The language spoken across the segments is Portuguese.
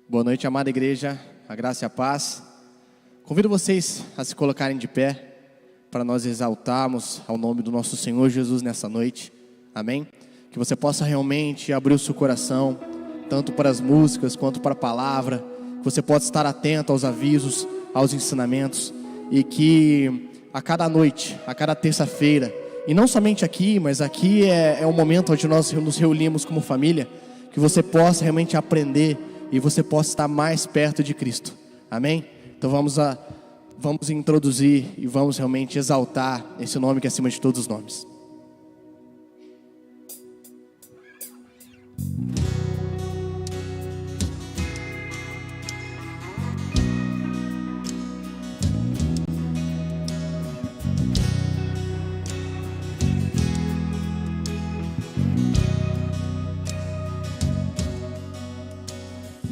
Boa noite, amada igreja, a graça e a paz. Convido vocês a se colocarem de pé para nós exaltarmos ao nome do nosso Senhor Jesus nessa noite, amém? Que você possa realmente abrir o seu coração, tanto para as músicas quanto para a palavra, que você possa estar atento aos avisos, aos ensinamentos, e que a cada noite, a cada terça-feira, e não somente aqui, mas aqui é o momento onde nós nos reunimos como família, que você possa realmente aprender e você possa estar mais perto de Cristo, amém? Então vamos introduzir e vamos realmente exaltar esse nome que é acima de todos os nomes.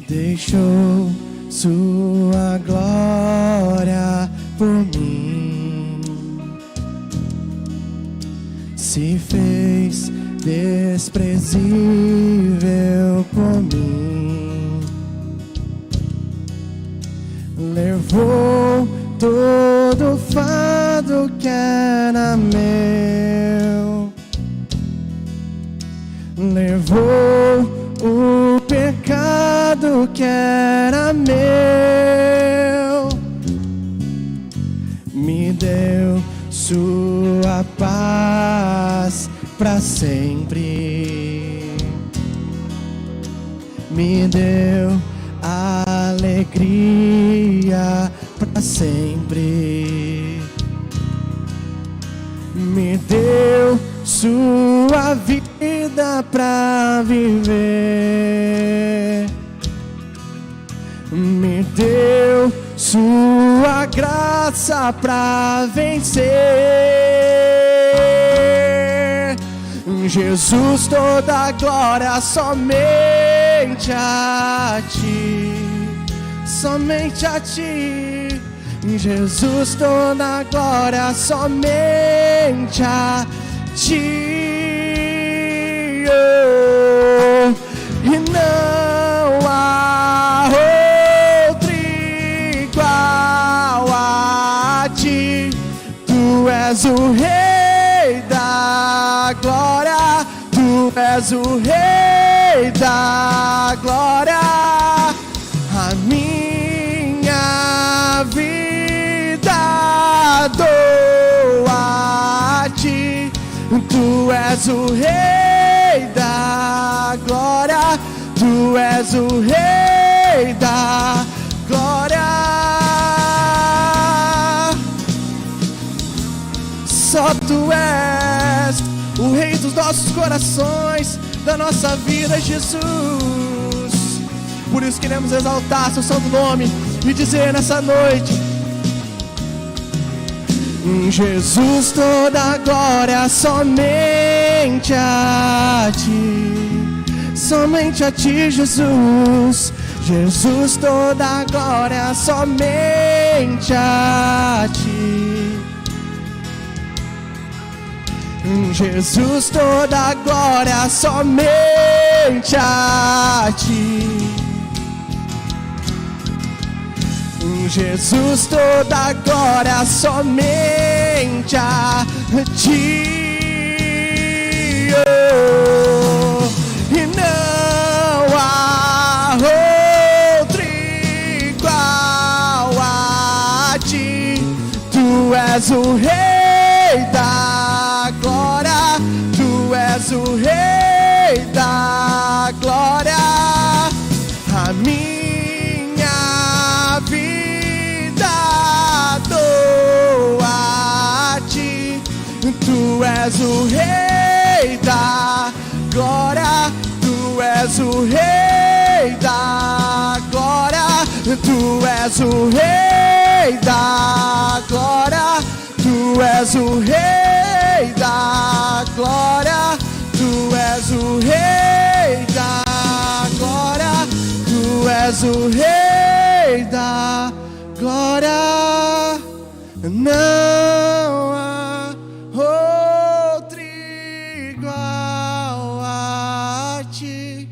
Deixou sua glória por mim, se fez desprezível por mim, levou todo o fardo que era meu, levou o pecado que era meu, me deu sua paz para sempre, me deu alegria para sempre, me deu sua vida pra viver, me deu sua graça pra vencer. Jesus, toda a glória somente a ti, somente a ti. Jesus, toda a glória somente a ti. E não há outro igual a ti. Tu és o Rei da glória, tu és o Rei da glória. A minha vida dou a ti. Tu és o Rei da glória, tu és o Rei da glória. Só tu és o Rei dos nossos corações, da nossa vida, Jesus. Por isso queremos exaltar seu santo nome e dizer nessa noite: Jesus, toda a glória somente a ti, somente a ti, Jesus. Jesus, toda a glória somente a ti. Jesus, toda a glória somente a ti. Jesus, toda a glória somente a ti. Oh, e não há outro igual a ti. Tu és o Rei da glória, tu és o Rei da glória. A minha vida dou a ti. Tu és o Rei da glória, tu és o Rei da glória, tu és o Rei da glória, tu és o Rei da glória, tu és o Rei da glória, tu és o Rei da glória. Não há outro igual a ti.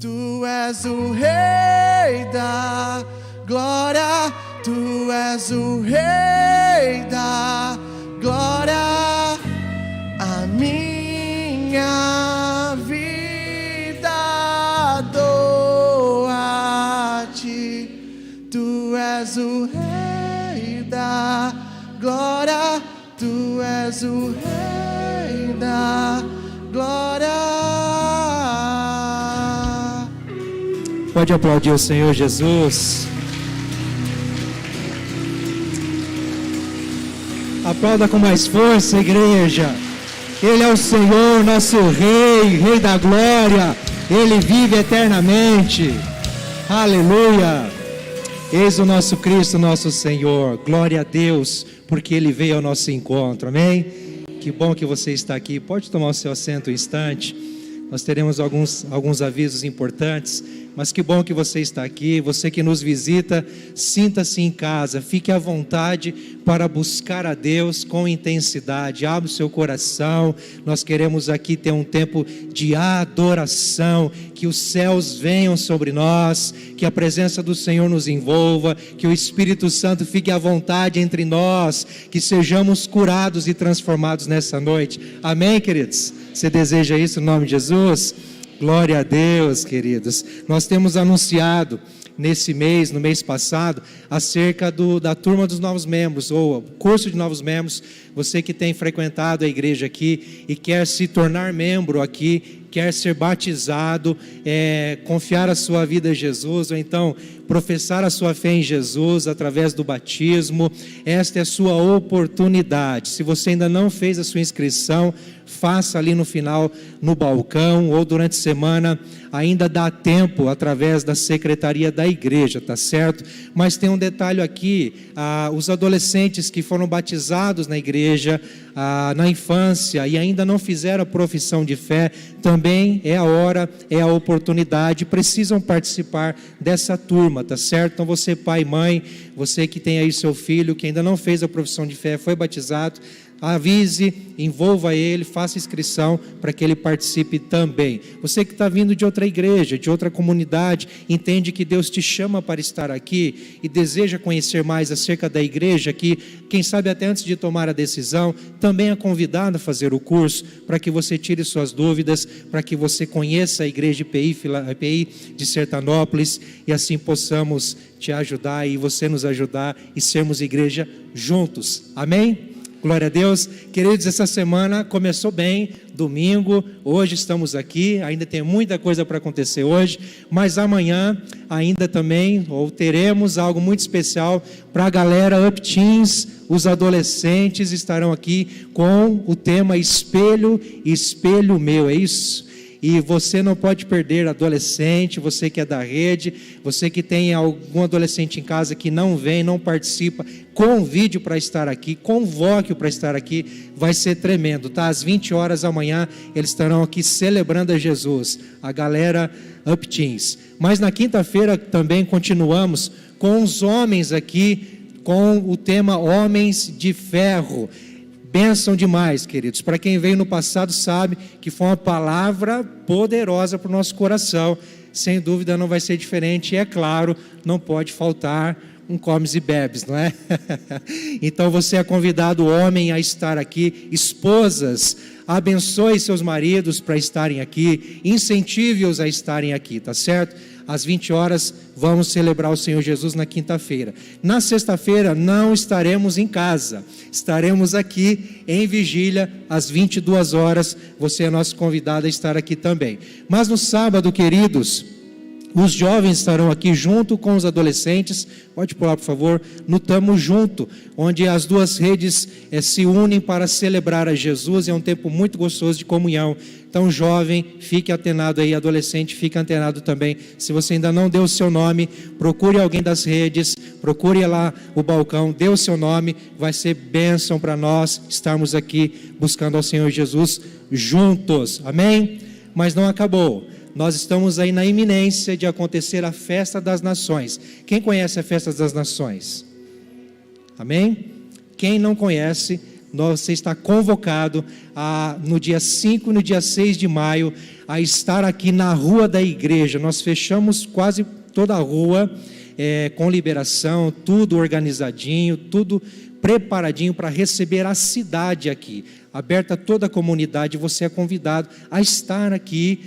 Tu és o Rei da glória. Tu és o Rei da glória. A minha vida dou a ti. Tu és o Rei da glória. Tu és o Rei da glória. Pode aplaudir o Senhor Jesus. Aplauda com mais força, igreja. Ele é o Senhor, nosso Rei, Rei da glória. Ele vive eternamente. Aleluia. Eis o nosso Cristo, nosso Senhor. Glória a Deus, porque Ele veio ao nosso encontro. Amém? Que bom que você está aqui. Pode tomar o seu assento um instante. Nós teremos alguns avisos importantes, mas que bom que você está aqui. Você que nos visita, sinta-se em casa, fique à vontade para buscar a Deus com intensidade. Abra o seu coração. Nós queremos aqui ter um tempo de adoração, que os céus venham sobre nós, que a presença do Senhor nos envolva, que o Espírito Santo fique à vontade entre nós, que sejamos curados e transformados nessa noite. Amém, queridos? Você deseja isso em nome de Jesus? Glória a Deus, queridos. Nós temos anunciado nesse mês, no mês passado, acerca da turma dos novos membros, ou curso de novos membros. Você que tem frequentado a igreja aqui e quer se tornar membro aqui, quer ser batizado, confiar a sua vida a Jesus, ou então professar a sua fé em Jesus através do batismo, esta é a sua oportunidade. Se você ainda não fez a sua inscrição, faça ali no final, no balcão, ou durante a semana, ainda dá tempo através da secretaria da igreja, tá certo? Mas tem um detalhe aqui, os adolescentes que foram batizados na igreja, na infância e ainda não fizeram a profissão de fé, também é a hora, é a oportunidade, precisam participar dessa turma, tá certo? Então você, pai e mãe, você que tem aí seu filho, que ainda não fez a profissão de fé, foi batizado, avise, envolva ele, faça inscrição para que ele participe também. Você que está vindo de outra igreja, de outra comunidade, entende que Deus te chama para estar aqui e deseja conhecer mais acerca da igreja aqui, quem sabe até antes de tomar a decisão, também é convidado a fazer o curso, para que você tire suas dúvidas, para que você conheça a igreja IPI de Sertanópolis, e assim possamos te ajudar e você nos ajudar e sermos igreja juntos. Amém? Glória a Deus. Queridos, essa semana começou bem, domingo, hoje estamos aqui, ainda tem muita coisa para acontecer hoje, mas amanhã ainda também, ou teremos algo muito especial para a galera Up Teens, os adolescentes estarão aqui com o tema Espelho, Espelho Meu, é isso? E você não pode perder, adolescente, você que é da rede, você que tem algum adolescente em casa que não vem, não participa, convide-o para estar aqui, convoque-o para estar aqui, vai ser tremendo, tá? Às 20 horas amanhã, eles estarão aqui celebrando a Jesus, a galera Up Teens. Mas na quinta-feira também continuamos com os homens aqui, com o tema Homens de Ferro. Bênção demais, queridos. Para quem veio no passado sabe que foi uma palavra poderosa para o nosso coração. Sem dúvida não vai ser diferente. E é claro, não pode faltar um comes e bebes, não é? Então você é convidado, homem, a estar aqui. Esposas, abençoe seus maridos para estarem aqui. Incentive-os a estarem aqui, tá certo? Às 20 horas vamos celebrar o Senhor Jesus na quinta-feira. Na sexta-feira não estaremos em casa, estaremos aqui em vigília às 22 horas, você é nosso convidado a estar aqui também. Mas no sábado, queridos, os jovens estarão aqui junto com os adolescentes, pode pular por favor, no Tamo Junto, onde as duas redes se unem para celebrar a Jesus, é um tempo muito gostoso de comunhão. Então jovem, fique antenado aí, adolescente, fique antenado também, se você ainda não deu o seu nome, procure alguém das redes, procure lá o balcão, dê o seu nome, vai ser bênção para nós estarmos aqui buscando ao Senhor Jesus juntos, amém? Mas não acabou. Nós estamos aí na iminência de acontecer a Festa das Nações. Quem conhece a Festa das Nações? Amém? Quem não conhece, você está convocado no dia 5 e no dia 6 de maio a estar aqui na rua da igreja. Nós fechamos quase toda a rua com liberação, tudo organizadinho, tudo preparadinho para receber a cidade aqui. Aberta a toda a comunidade, você é convidado a estar aqui.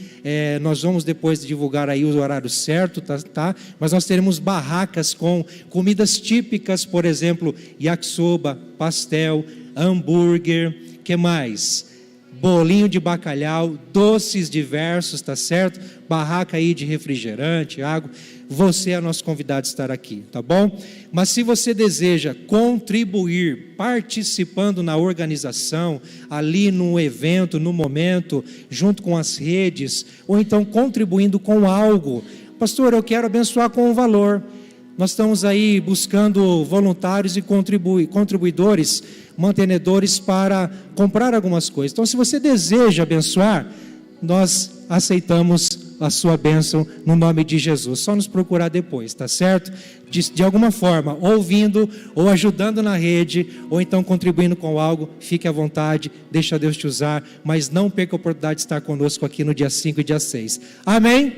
Nós vamos depois divulgar aí o horário certo, tá? Mas nós teremos barracas com comidas típicas, por exemplo, yakisoba, pastel, hambúrguer, que mais? Bolinho de bacalhau, doces diversos, tá certo? Barraca aí de refrigerante, água. Você é nosso convidado a estar aqui, tá bom? Mas se você deseja contribuir, participando na organização, ali no evento, no momento, junto com as redes, ou então contribuindo com algo, pastor, eu quero abençoar com um valor. Nós estamos aí buscando voluntários e contribuidores, mantenedores para comprar algumas coisas. Então, se você deseja abençoar, nós aceitamos a sua bênção no nome de Jesus. Só nos procurar depois, tá certo? De alguma forma, ouvindo ou ajudando na rede, ou então contribuindo com algo, fique à vontade, deixa Deus te usar, mas não perca a oportunidade de estar conosco aqui no dia 5 e dia 6. Amém?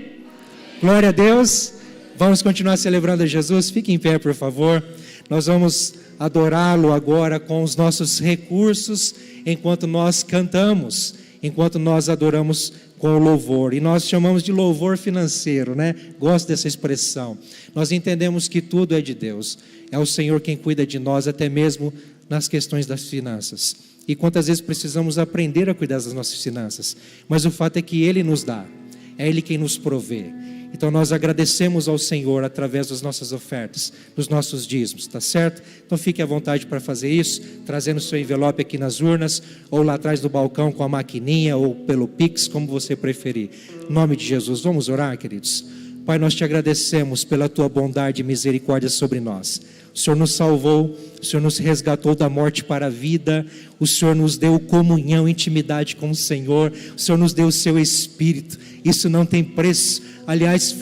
Glória a Deus. Vamos continuar celebrando a Jesus. Fique em pé, por favor. Nós vamos adorá-lo agora com os nossos recursos, enquanto nós cantamos, enquanto nós adoramos com o louvor. E nós chamamos de louvor financeiro, né? Gosto dessa expressão. Nós entendemos que tudo é de Deus. É o Senhor quem cuida de nós, até mesmo nas questões das finanças. E quantas vezes precisamos aprender a cuidar das nossas finanças. Mas o fato é que Ele nos dá. É Ele quem nos provê. Então nós agradecemos ao Senhor através das nossas ofertas, dos nossos dízimos, tá certo? Então fique à vontade para fazer isso, trazendo o seu envelope aqui nas urnas, ou lá atrás do balcão com a maquininha, ou pelo Pix, como você preferir. Em nome de Jesus, vamos orar, queridos? Pai, nós te agradecemos pela tua bondade e misericórdia sobre nós. O Senhor nos salvou, o Senhor nos resgatou da morte para a vida, o Senhor nos deu comunhão, intimidade com o Senhor, o Senhor nos deu o seu Espírito. Isso não tem preço. Aliás,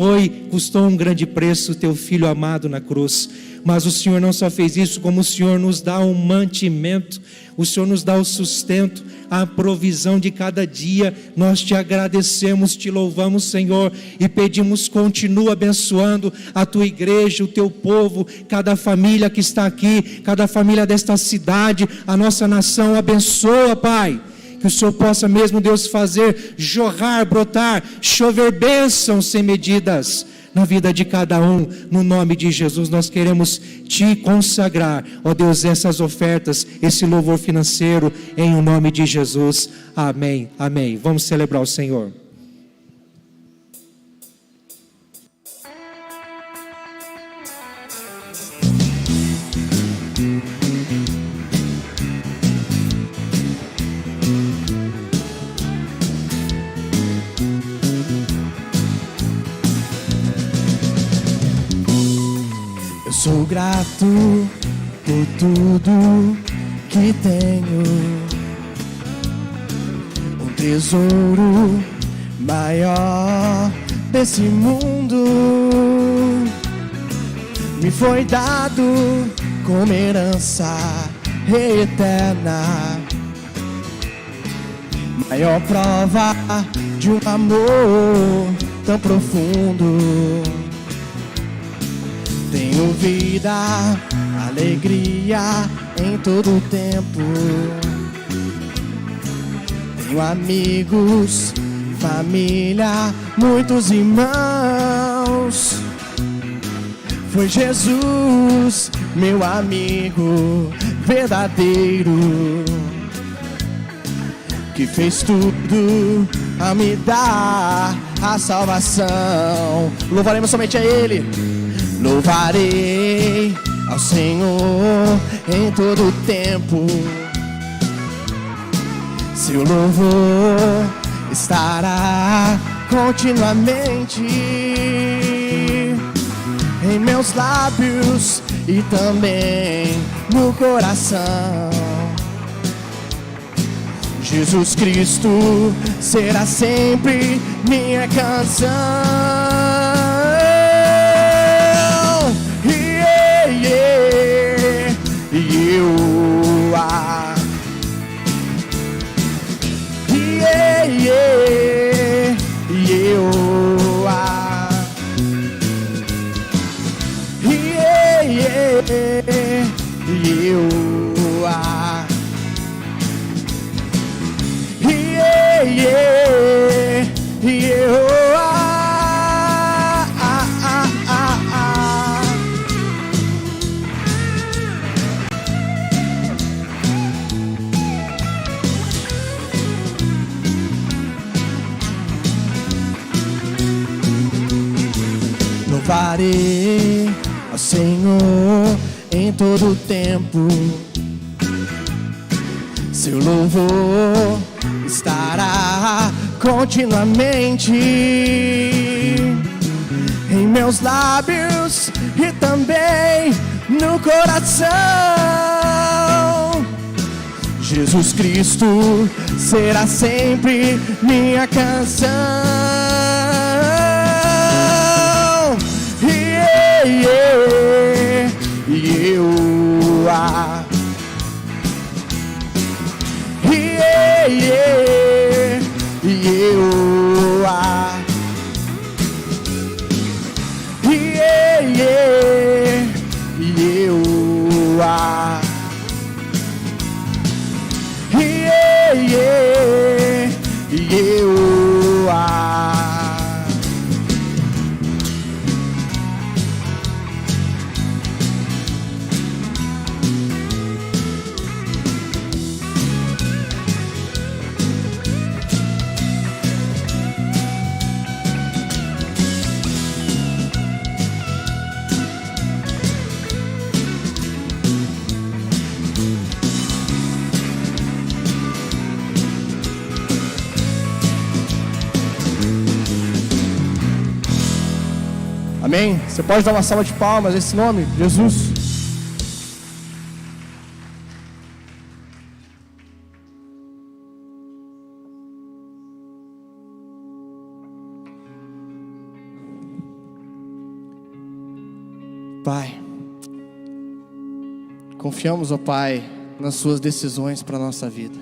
custou um grande preço o teu Filho amado na cruz. Mas o Senhor não só fez isso, como o Senhor nos dá um mantimento, o Senhor nos dá o sustento, a provisão de cada dia. Nós te agradecemos, te louvamos, Senhor, e pedimos, continua abençoando a tua igreja, o teu povo, cada família que está aqui, cada família desta cidade, a nossa nação. Abençoa, Pai. Que o Senhor possa mesmo, Deus, fazer jorrar, brotar, chover bênçãos sem medidas na vida de cada um. No nome de Jesus nós queremos te consagrar, ó Deus, essas ofertas, esse louvor financeiro, em o nome de Jesus. Amém, amém. Vamos celebrar o Senhor. Sou grato por tudo que tenho, um tesouro maior desse mundo me foi dado como herança eterna, maior prova de um amor tão profundo. Tenho vida, alegria em todo o tempo. Tenho amigos, família, muitos irmãos. Foi Jesus, meu amigo verdadeiro, que fez tudo a me dar a salvação. Louvaremos somente a Ele. Louvarei ao Senhor em todo o tempo. Seu louvor estará continuamente em meus lábios e também no coração. Jesus Cristo será sempre minha canção. louvarei ao Senhor em todo tempo. Seu louvor estará continuamente em meus lábios e também no coração. Jesus Cristo será sempre minha canção. Amém? Você pode dar uma salva de palmas a esse nome, Jesus. Pai, confiamos, ó Pai, nas suas decisões para a nossa vida.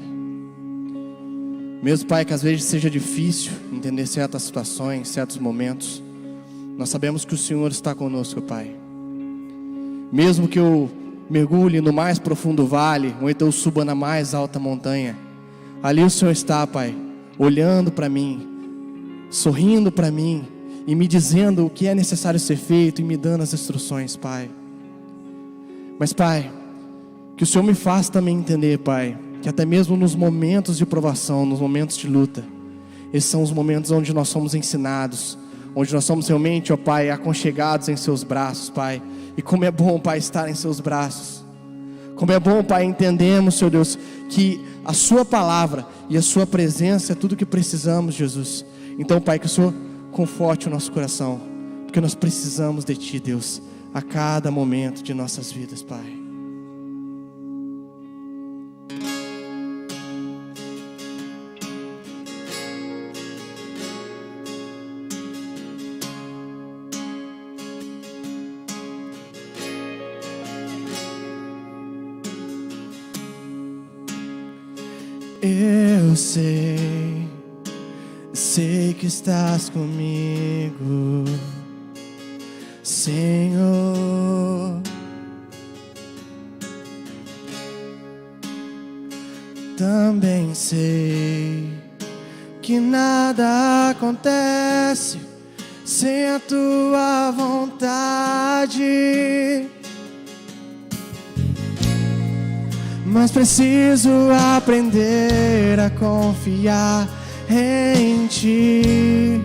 Mesmo, Pai, que às vezes seja difícil entender certas situações, certos momentos, nós sabemos que o Senhor está conosco, Pai. Mesmo que eu mergulhe no mais profundo vale, ou então eu suba na mais alta montanha, ali o Senhor está, Pai, olhando para mim, sorrindo para mim, e me dizendo o que é necessário ser feito, e me dando as instruções, Pai. Mas, Pai, que o Senhor me faça também entender, Pai, que até mesmo nos momentos de provação, nos momentos de luta, esses são os momentos onde nós somos ensinados, onde nós somos realmente, ó Pai, aconchegados em seus braços, Pai. E como é bom, Pai, estar em seus braços. Como é bom, Pai, entendemos, Senhor Deus, que a sua palavra e a sua presença é tudo o que precisamos, Jesus. Então, Pai, que o Senhor conforte o nosso coração, porque nós precisamos de Ti, Deus, a cada momento de nossas vidas, Pai. Eu sei que estás comigo, Senhor. Também sei que nada acontece sem a tua vontade. Mas preciso aprender a confiar em Ti.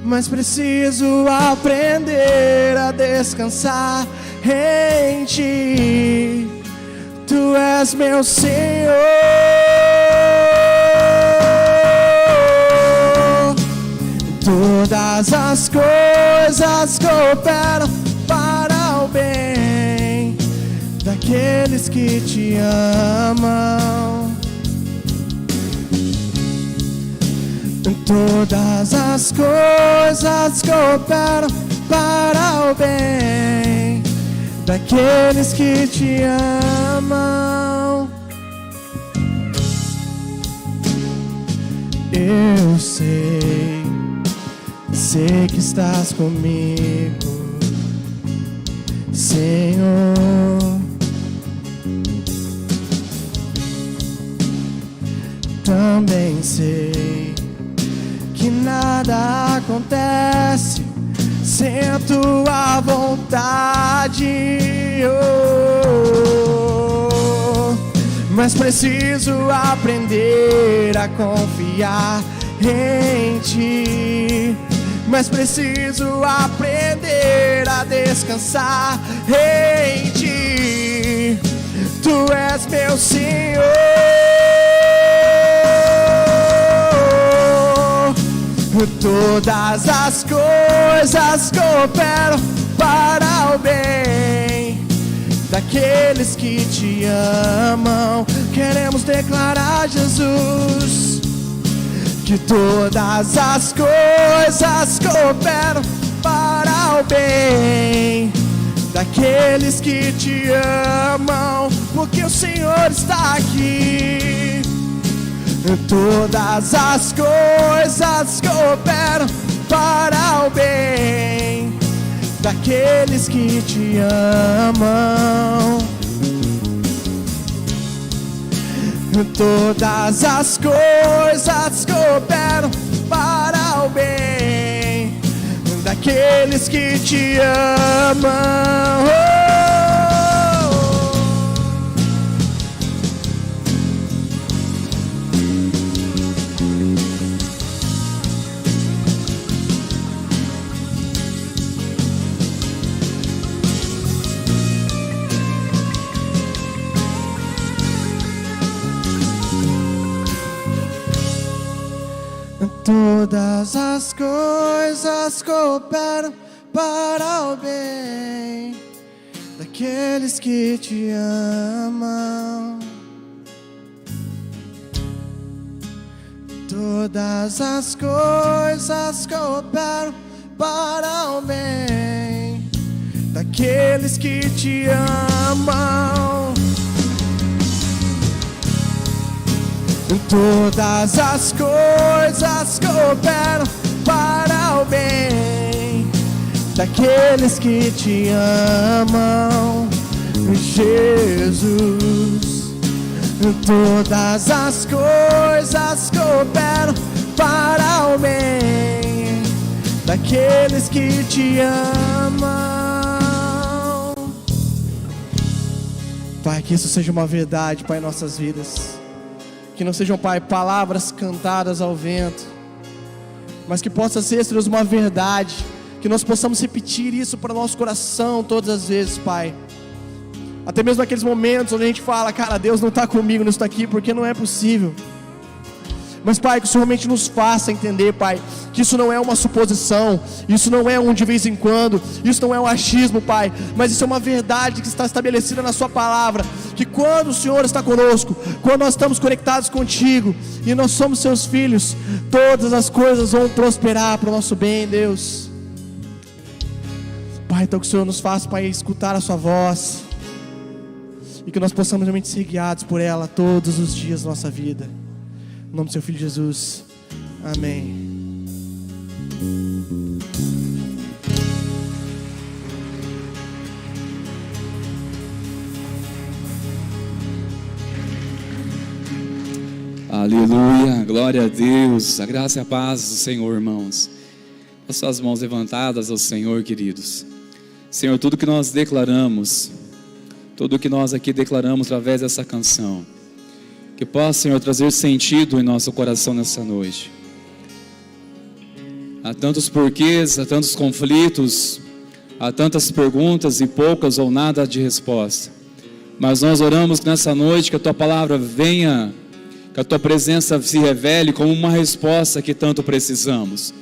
Mas preciso aprender a descansar em Ti. Tu és meu Senhor. Todas as coisas cooperam para o bem daqueles que Te amam. Todas as coisas cooperam para o bem daqueles que Te amam. Eu sei que estás comigo, Senhor. Também sei que nada acontece sem a tua vontade. Mas preciso aprender a confiar em Ti. mas preciso aprender a descansar em Ti. Tu és meu Senhor. Todas as coisas cooperam para o bem daqueles que Te amam. Queremos declarar, Jesus, que todas as coisas cooperam para o bem daqueles que Te amam, porque o Senhor está aqui. Todas as coisas cooperam para o bem daqueles que Te amam. Todas as coisas cooperam para o bem daqueles que Te amam. Todas as coisas cooperam para o bem daqueles que Te amam. Todas as coisas cooperam para o bem daqueles que Te amam. Todas as coisas cooperam para o bem daqueles que Te amam, Jesus. Todas as coisas cooperam para o bem daqueles que Te amam. Pai, que isso seja uma verdade, Pai, em nossas vidas. Que não sejam, Pai, palavras cantadas ao vento, mas que possa ser, Deus, uma verdade. Que nós possamos repetir isso para o nosso coração todas as vezes, Pai. Até mesmo naqueles momentos onde a gente fala, cara, Deus não está comigo nisso aqui, porque não é possível. Mas, Pai, que o Senhor realmente nos faça entender, Pai, que isso não é uma suposição, isso não é um de vez em quando, isso não é um achismo, Pai, mas isso é uma verdade que está estabelecida na Sua palavra, que quando o Senhor está conosco, quando nós estamos conectados contigo, e nós somos Seus filhos, todas as coisas vão prosperar para o nosso bem, Deus. Pai, então que o Senhor nos faça, Pai, escutar a Sua voz, e que nós possamos realmente ser guiados por ela todos os dias da nossa vida. Em nome do Seu Filho Jesus, amém. Aleluia, glória a Deus, a graça e a paz do Senhor, irmãos. As suas mãos levantadas ao Senhor, queridos. Senhor, tudo que nós declaramos, tudo que nós aqui declaramos através dessa canção, que possa, Senhor, trazer sentido em nosso coração nessa noite. Há tantos porquês, há tantos conflitos, há tantas perguntas e poucas ou nada de resposta. Mas nós oramos nessa noite que a Tua palavra venha, que a Tua presença se revele como uma resposta que tanto precisamos.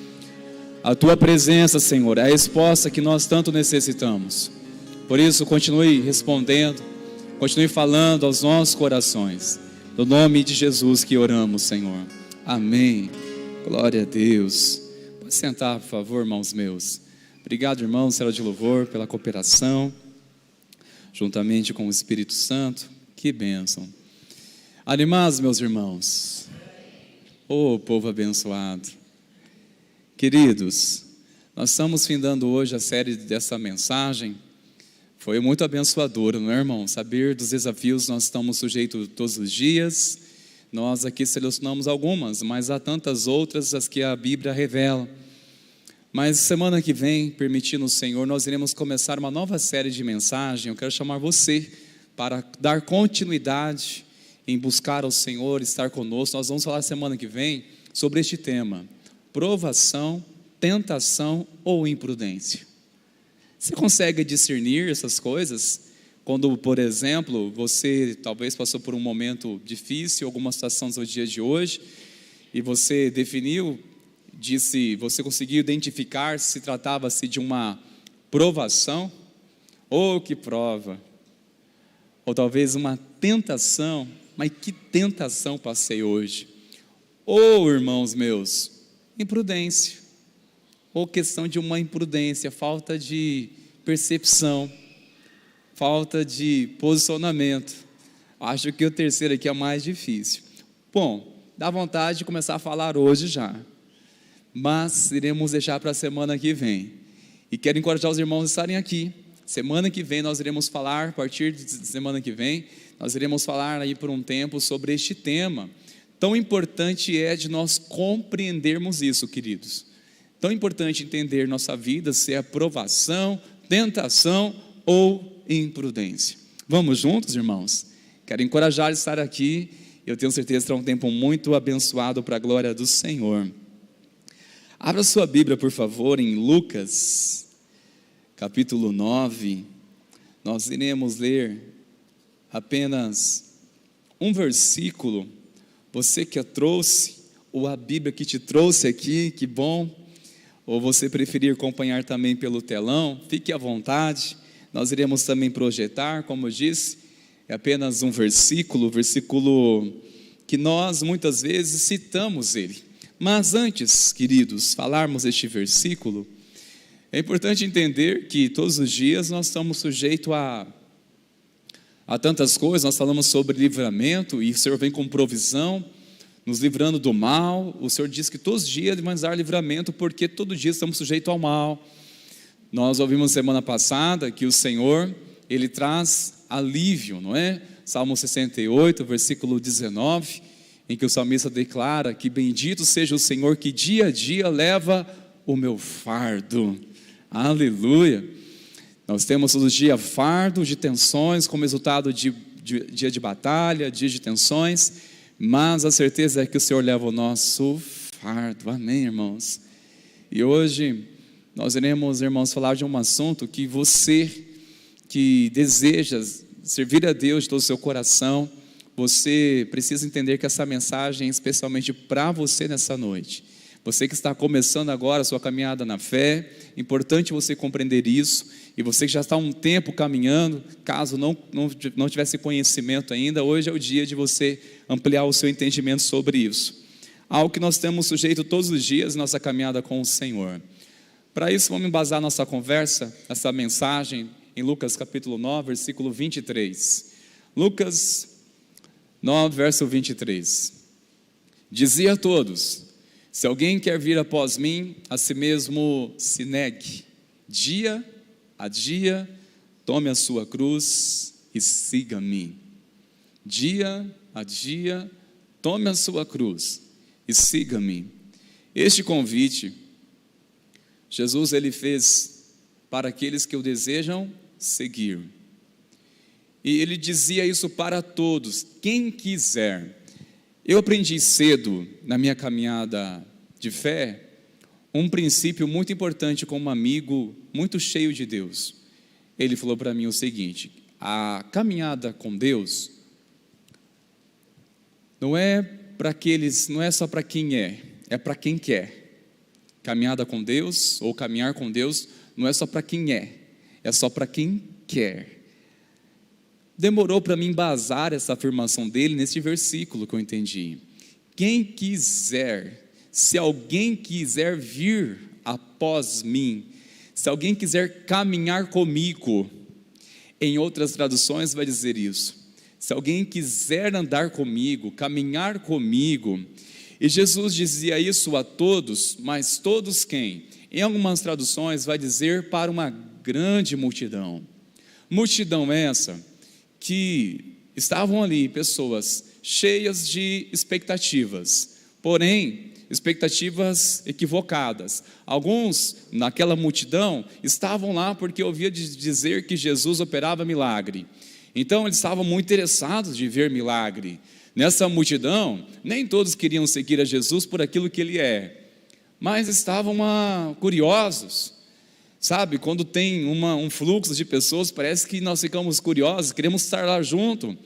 A Tua presença, Senhor, é a resposta que nós tanto necessitamos. Por isso, continue respondendo, continue falando aos nossos corações. No nome de Jesus que oramos, Senhor. Amém. Glória a Deus. Pode sentar, por favor, irmãos meus. Obrigado, irmãos, célula de louvor, pela cooperação, juntamente com o Espírito Santo. Que bênção. Animados, meus irmãos. Oh, povo abençoado. Queridos, nós estamos findando hoje a série dessa mensagem. Foi muito abençoadora, não é, irmão? Saber dos desafios nós estamos sujeitos todos os dias. Nós aqui selecionamos algumas, mas há tantas outras as que a Bíblia revela. Mas semana que vem, permitindo o Senhor, nós iremos começar uma nova série de mensagens. Eu quero chamar você para dar continuidade em buscar ao Senhor, estar conosco. Nós vamos falar semana que vem sobre este tema: provação tentação ou imprudência? Você consegue discernir essas coisas? Quando, por exemplo, você talvez passou por um momento difícil, alguma situação nos dias de hoje, e você você conseguiu identificar se tratava-se de uma provação, ou que prova, ou talvez uma tentação, mas que tentação passei hoje, ou irmãos meus, imprudência, ou questão de uma imprudência, falta de percepção, falta de posicionamento. Acho que o terceiro aqui é mais difícil. Bom, dá vontade de começar a falar hoje já, mas iremos deixar para a semana que vem. E quero encorajar os irmãos a estarem aqui. Semana que vem nós iremos falar, a partir de semana que vem, nós iremos falar aí por um tempo sobre este tema. Tão importante é de nós compreendermos isso, queridos. Tão importante entender nossa vida, se é provação, tentação ou imprudência. Vamos juntos, irmãos? Quero encorajar a estar aqui. Eu tenho certeza que será um tempo muito abençoado para a glória do Senhor. Abra sua Bíblia, por favor, em Lucas, capítulo 9. Nós iremos ler apenas um versículo. Você que a trouxe, ou a Bíblia que te trouxe aqui, que bom. Ou você preferir acompanhar também pelo telão, fique à vontade. Nós iremos também projetar, como eu disse, é apenas um versículo que nós muitas vezes citamos ele. Mas antes, queridos, falarmos este versículo, é importante entender que todos os dias nós estamos sujeitos a tantas coisas. Nós falamos sobre livramento, e o Senhor vem com provisão, nos livrando do mal. O Senhor diz que todos os dias Ele vai nos dar livramento, porque todo dia estamos sujeitos ao mal. Nós ouvimos semana passada que o Senhor, Ele traz alívio, não é? Salmo 68, versículo 19, em que o salmista declara que bendito seja o Senhor que dia a dia leva o meu fardo. Aleluia! Nós temos todo dia fardo de tensões, como resultado de dia de batalha, dia de tensões, mas a certeza é que o Senhor leva o nosso fardo. Amém, irmãos? E hoje nós iremos, irmãos, falar de um assunto que você que deseja servir a Deus de todo o seu coração, você precisa entender que essa mensagem é especialmente para você nessa noite. Você que está começando agora a sua caminhada na fé, é importante você compreender isso. E você que já está há um tempo caminhando, caso não tivesse conhecimento ainda, hoje é o dia de você ampliar o seu entendimento sobre isso. Algo que nós temos sujeito todos os dias, nossa caminhada com o Senhor. Para isso, vamos embasar nossa conversa, essa mensagem, em Lucas capítulo 9, versículo 23. Lucas 9, verso 23. Dizia a todos: se alguém quer vir após mim, a si mesmo se negue, dia a dia, tome a sua cruz e siga-me. Dia a dia, tome a sua cruz e siga-me. Este convite, Jesus ele fez para aqueles que o desejam seguir. E ele dizia isso para todos, quem quiser. Eu aprendi cedo, na minha caminhada de fé, um princípio muito importante com um amigo muito cheio de Deus. Ele falou para mim o seguinte: a caminhada com Deus não é só para quem é para quem quer. Caminhada com Deus, ou caminhar com Deus, não é só para quem é só para quem quer. Demorou para mim embasar essa afirmação dele nesse versículo que eu entendi. Quem quiser, se alguém quiser vir após mim, se alguém quiser caminhar comigo, em outras traduções vai dizer isso, se alguém quiser andar comigo, caminhar comigo, e Jesus dizia isso a todos, mas todos quem? Em algumas traduções vai dizer para uma grande multidão. Multidão essa que estavam ali pessoas cheias de expectativas, porém expectativas equivocadas. Alguns naquela multidão estavam lá porque ouviam dizer que Jesus operava milagre, então eles estavam muito interessados de ver milagre. Nessa multidão, nem todos queriam seguir a Jesus por aquilo que ele é, mas estavam curiosos. Sabe, quando tem um fluxo de pessoas, parece que nós ficamos curiosos, queremos estar lá junto. O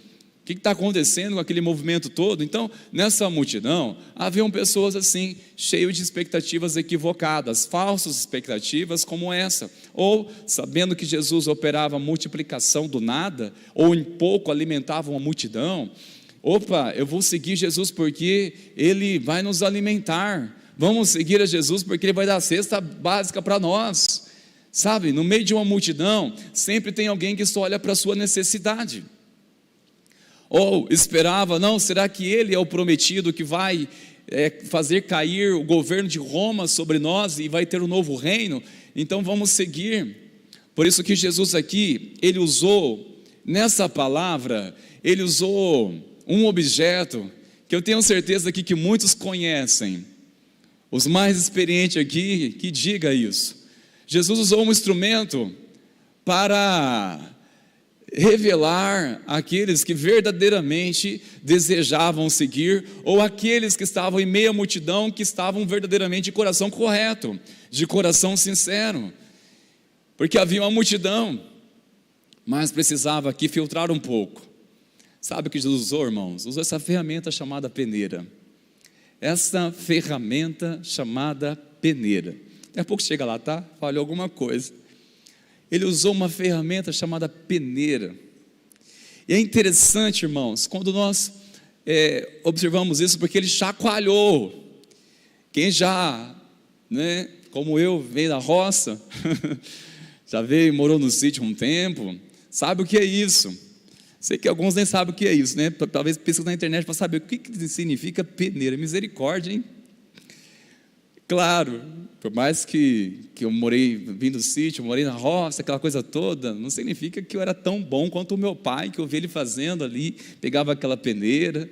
que está acontecendo com aquele movimento todo? Então, nessa multidão, haviam pessoas assim, cheias de expectativas equivocadas, falsas expectativas como essa, ou sabendo que Jesus operava multiplicação do nada, ou em pouco alimentava uma multidão. Opa, eu vou seguir Jesus porque Ele vai nos alimentar, vamos seguir a Jesus porque Ele vai dar a cesta básica para nós. Sabe, no meio de uma multidão, sempre tem alguém que só olha para a sua necessidade. Ou esperava, não, será que ele é o prometido que vai fazer cair o governo de Roma sobre nós e vai ter um novo reino? Então vamos seguir. Por isso que Jesus aqui, ele usou, nessa palavra, ele usou um objeto, que eu tenho certeza aqui que muitos conhecem. Os mais experientes aqui, que diga isso. Jesus usou um instrumento para revelar aqueles que verdadeiramente desejavam seguir, ou aqueles que estavam em meio à multidão, que estavam verdadeiramente de coração correto, de coração sincero, porque havia uma multidão, mas precisava aqui filtrar um pouco. Sabe o que Jesus usou, irmãos? Usou essa ferramenta chamada peneira. Essa ferramenta chamada peneira. Daqui a pouco chega lá, tá? Falhou alguma coisa. Ele usou uma ferramenta chamada peneira. E é interessante, irmãos, quando nós observamos isso, porque ele chacoalhou. Quem já, como eu, veio da roça, já veio e morou no sítio um tempo, sabe o que é isso. Sei que alguns nem sabem o que é isso, talvez pesquisem na internet para saber o que significa peneira. Misericórdia, hein? Claro, por mais que eu vim do sítio, morei na roça, aquela coisa toda, não significa que eu era tão bom quanto o meu pai, que eu vi ele fazendo ali, pegava aquela peneira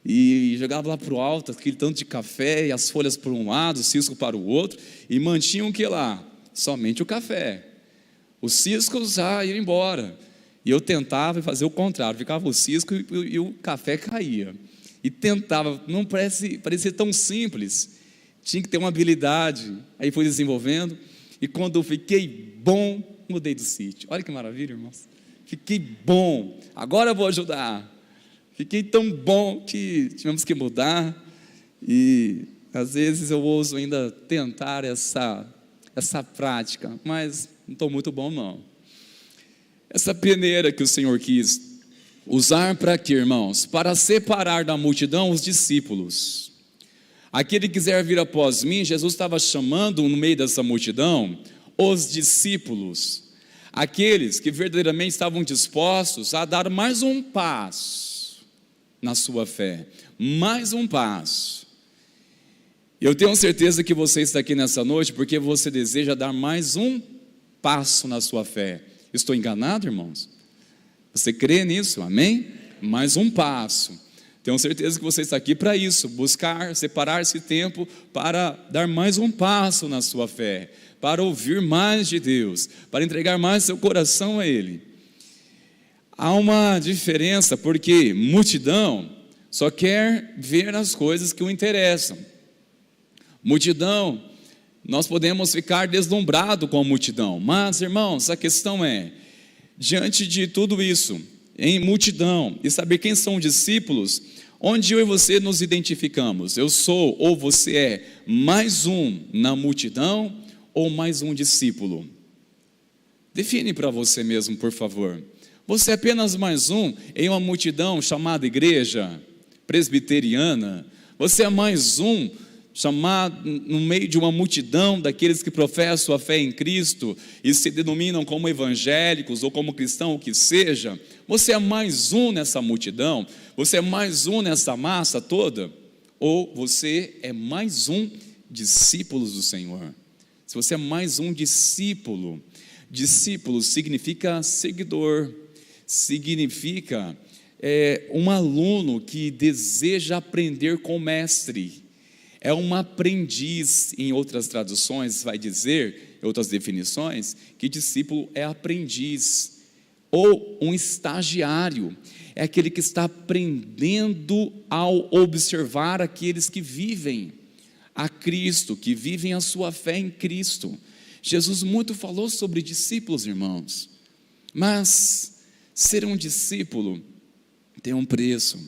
e jogava lá para o alto, aquele tanto de café e as folhas por um lado, o cisco para o outro, e mantinham o que lá? Somente o café. Os ciscos já iam embora, e eu tentava fazer o contrário, ficava o cisco e o café caía, e tentava, não parecia tão simples, tinha que ter uma habilidade, aí fui desenvolvendo, e quando eu fiquei bom, mudei do sítio. Olha que maravilha, irmãos, fiquei bom, agora eu vou ajudar, fiquei tão bom que tivemos que mudar, e às vezes eu ouso ainda tentar essa prática, mas não estou muito bom não. Essa peneira que o Senhor quis usar para quê, irmãos? Para separar da multidão os discípulos. Aquele que quiser vir após mim, Jesus estava chamando no meio dessa multidão os discípulos, aqueles que verdadeiramente estavam dispostos a dar mais um passo na sua fé, mais um passo. Eu tenho certeza que você está aqui nessa noite porque você deseja dar mais um passo na sua fé. Estou enganado, irmãos? Você crê nisso? Amém? Mais um passo. Tenho certeza que você está aqui para isso, buscar, separar esse tempo para dar mais um passo na sua fé, para ouvir mais de Deus, para entregar mais seu coração a Ele. Há uma diferença, porque multidão só quer ver as coisas que o interessam. Multidão, nós podemos ficar deslumbrados com a multidão, mas, irmãos, a questão é, diante de tudo isso, em multidão, e saber quem são discípulos, onde eu e você nos identificamos? Eu sou ou você é mais um na multidão ou mais um discípulo? Define para você mesmo, por favor. Você é apenas mais um em uma multidão chamada igreja presbiteriana? Você é mais um chamado no meio de uma multidão daqueles que professam a fé em Cristo e se denominam como evangélicos ou como cristão, o que seja? Você é mais um nessa multidão? Você é mais um nessa massa toda? Ou você é mais um discípulo do Senhor? Se você é mais um discípulo, discípulo significa seguidor, significa um aluno que deseja aprender com o mestre. É um aprendiz, em outras traduções vai dizer, em outras definições, que discípulo é aprendiz, ou um estagiário, é aquele que está aprendendo ao observar aqueles que vivem, a Cristo, que vivem a sua fé em Cristo. Jesus muito falou sobre discípulos, irmãos, mas ser um discípulo tem um preço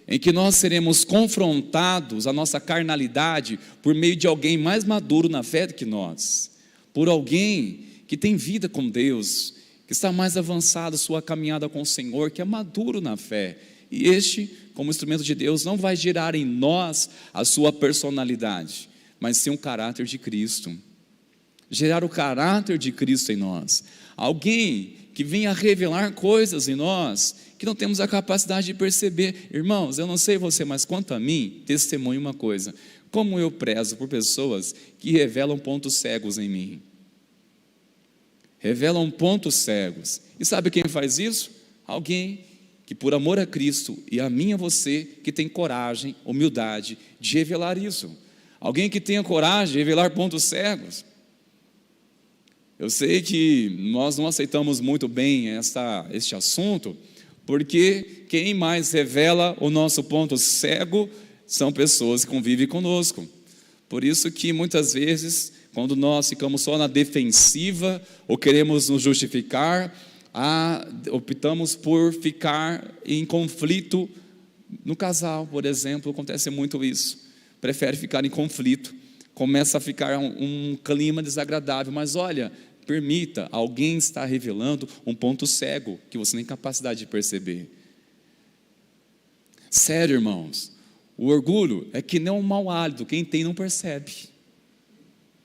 em que nós seremos confrontados, a nossa carnalidade, por meio de alguém mais maduro na fé do que nós, por alguém que tem vida com Deus, que está mais avançado sua caminhada com o Senhor, que é maduro na fé, e este, como instrumento de Deus, não vai gerar em nós a sua personalidade, mas sim o caráter de Cristo, gerar o caráter de Cristo em nós, alguém que venha revelar coisas em nós, que não temos a capacidade de perceber. Irmãos, eu não sei você, mas quanto a mim, testemunho uma coisa, como eu prezo por pessoas que revelam pontos cegos em mim, revelam pontos cegos, e sabe quem faz isso? Alguém que por amor a Cristo, e a mim e a você, que tem coragem, humildade, de revelar isso, alguém que tenha coragem de revelar pontos cegos. Eu sei que nós não aceitamos muito bem este assunto, porque quem mais revela o nosso ponto cego são pessoas que convivem conosco. Por isso que muitas vezes, quando nós ficamos só na defensiva, ou queremos nos justificar, optamos por ficar em conflito. No casal, por exemplo, acontece muito isso, prefere ficar em conflito, começa a ficar um clima desagradável, mas olha, permita, alguém está revelando um ponto cego, que você nem tem capacidade de perceber. Sério, irmãos, o orgulho é que nem um mau hálito, quem tem não percebe.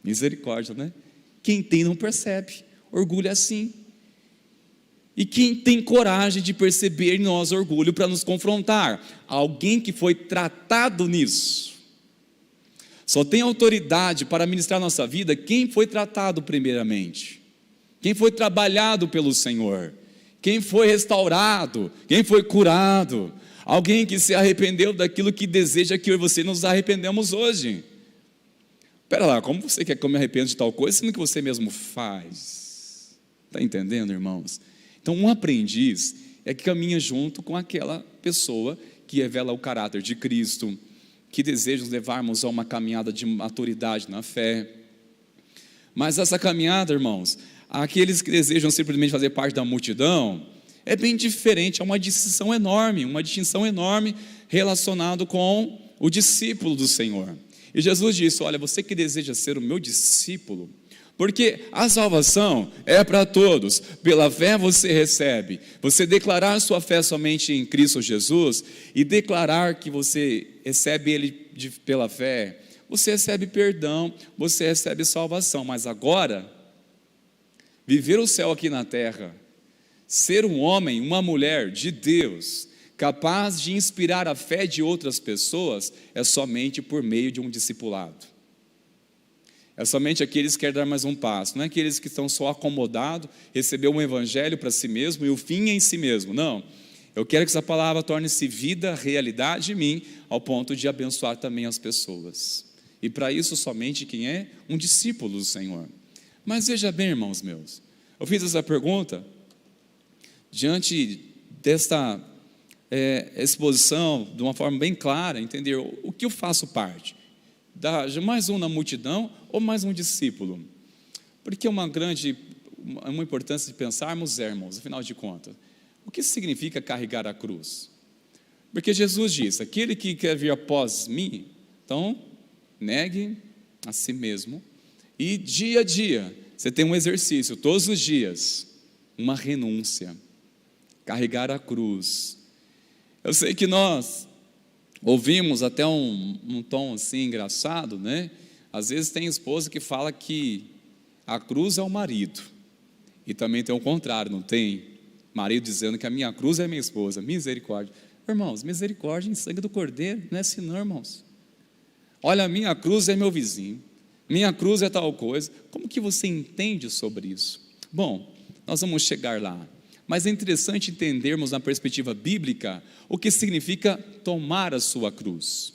Misericórdia, né? Quem tem não percebe, orgulho é assim. E quem tem coragem de perceber em nós orgulho para nos confrontar? Alguém que foi tratado nisso. Só tem autoridade para ministrar nossa vida quem foi tratado primeiramente, quem foi trabalhado pelo Senhor, quem foi restaurado, quem foi curado, alguém que se arrependeu daquilo que deseja que eu e você nos arrependemos hoje. Espera lá, como você quer que eu me arrependa de tal coisa, sendo que você mesmo faz? Está entendendo, irmãos? Então um aprendiz é que caminha junto com aquela pessoa que revela o caráter de Cristo, que desejam levarmos a uma caminhada de maturidade na fé. Mas essa caminhada, irmãos, aqueles que desejam simplesmente fazer parte da multidão, é bem diferente, é uma distinção enorme relacionado com o discípulo do Senhor. E Jesus disse, olha, você que deseja ser o meu discípulo, porque a salvação é para todos, pela fé você recebe, você declarar sua fé somente em Cristo Jesus, e declarar que você recebe Ele pela fé, você recebe perdão, você recebe salvação, mas agora, viver o céu aqui na terra, ser um homem, uma mulher de Deus, capaz de inspirar a fé de outras pessoas, é somente por meio de um discipulado. É somente aqueles que querem dar mais um passo, não é aqueles que estão só acomodados, receber um evangelho para si mesmo e o fim é em si mesmo, não. Eu quero que essa palavra torne-se vida, realidade em mim, ao ponto de abençoar também as pessoas. E para isso somente quem é um discípulo do Senhor. Mas veja bem, irmãos meus, eu fiz essa pergunta diante desta exposição de uma forma bem clara, entender o que eu faço parte. De mais um na multidão ou mais um discípulo? Porque uma importância de pensarmos, irmãos, afinal de contas, o que significa carregar a cruz? Porque Jesus diz, aquele que quer vir após mim, então negue a si mesmo, e dia a dia, você tem um exercício, todos os dias, uma renúncia, carregar a cruz. Eu sei que nós ouvimos até um tom assim engraçado, né? Às vezes tem esposa que fala que a cruz é o marido, e também tem o contrário, não tem? Marido dizendo que a minha cruz é minha esposa, misericórdia. Irmãos, misericórdia em sangue do Cordeiro, não é assim não, irmãos. Olha, minha cruz é meu vizinho, minha cruz é tal coisa. Como que você entende sobre isso? Bom, nós vamos chegar lá. Mas é interessante entendermos na perspectiva bíblica o que significa tomar a sua cruz.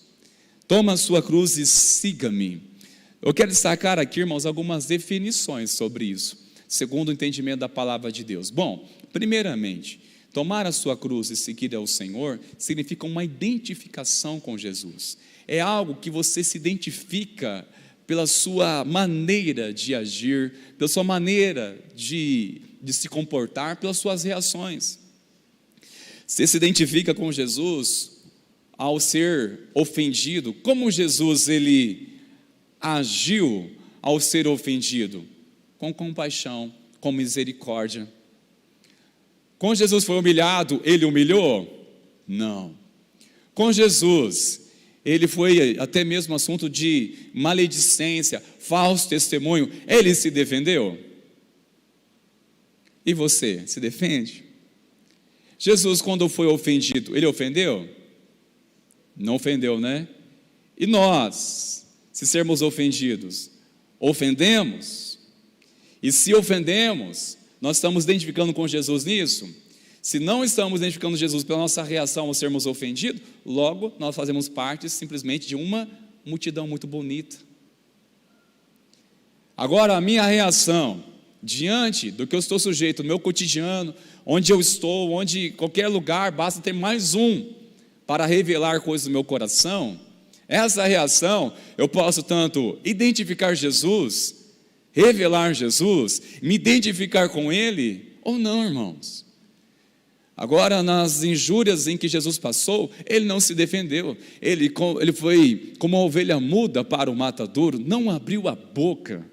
Toma a sua cruz e siga-me. Eu quero destacar aqui, irmãos, algumas definições sobre isso, segundo o entendimento da palavra de Deus. Bom, primeiramente, tomar a sua cruz e seguir ao Senhor significa uma identificação com Jesus. é algo que você se identifica pela sua maneira de agir, pela sua maneira de se comportar, pelas suas reações. Você se identifica com Jesus ao ser ofendido. Como Jesus ele agiu ao ser ofendido? Com compaixão, com misericórdia. Com Jesus foi humilhado, ele humilhou? Não. Com Jesus, ele foi até mesmo assunto de maledicência, falso testemunho, ele se defendeu? E você, se defende? Jesus, quando foi ofendido, ele ofendeu? Não ofendeu, né? E nós, se sermos ofendidos, ofendemos? E se ofendemos, nós estamos identificando com Jesus nisso? Se não estamos identificando Jesus pela nossa reação ao sermos ofendidos, logo nós fazemos parte simplesmente de uma multidão muito bonita. Agora, a minha reação diante do que eu estou sujeito no meu cotidiano, onde eu estou, onde qualquer lugar, basta ter mais um para revelar coisas do meu coração. Essa reação, eu posso tanto identificar Jesus, revelar Jesus, me identificar com Ele, ou não, irmãos. Agora, nas injúrias em que Jesus passou, Ele não se defendeu, Ele foi como uma ovelha muda para o matadouro, não abriu a boca.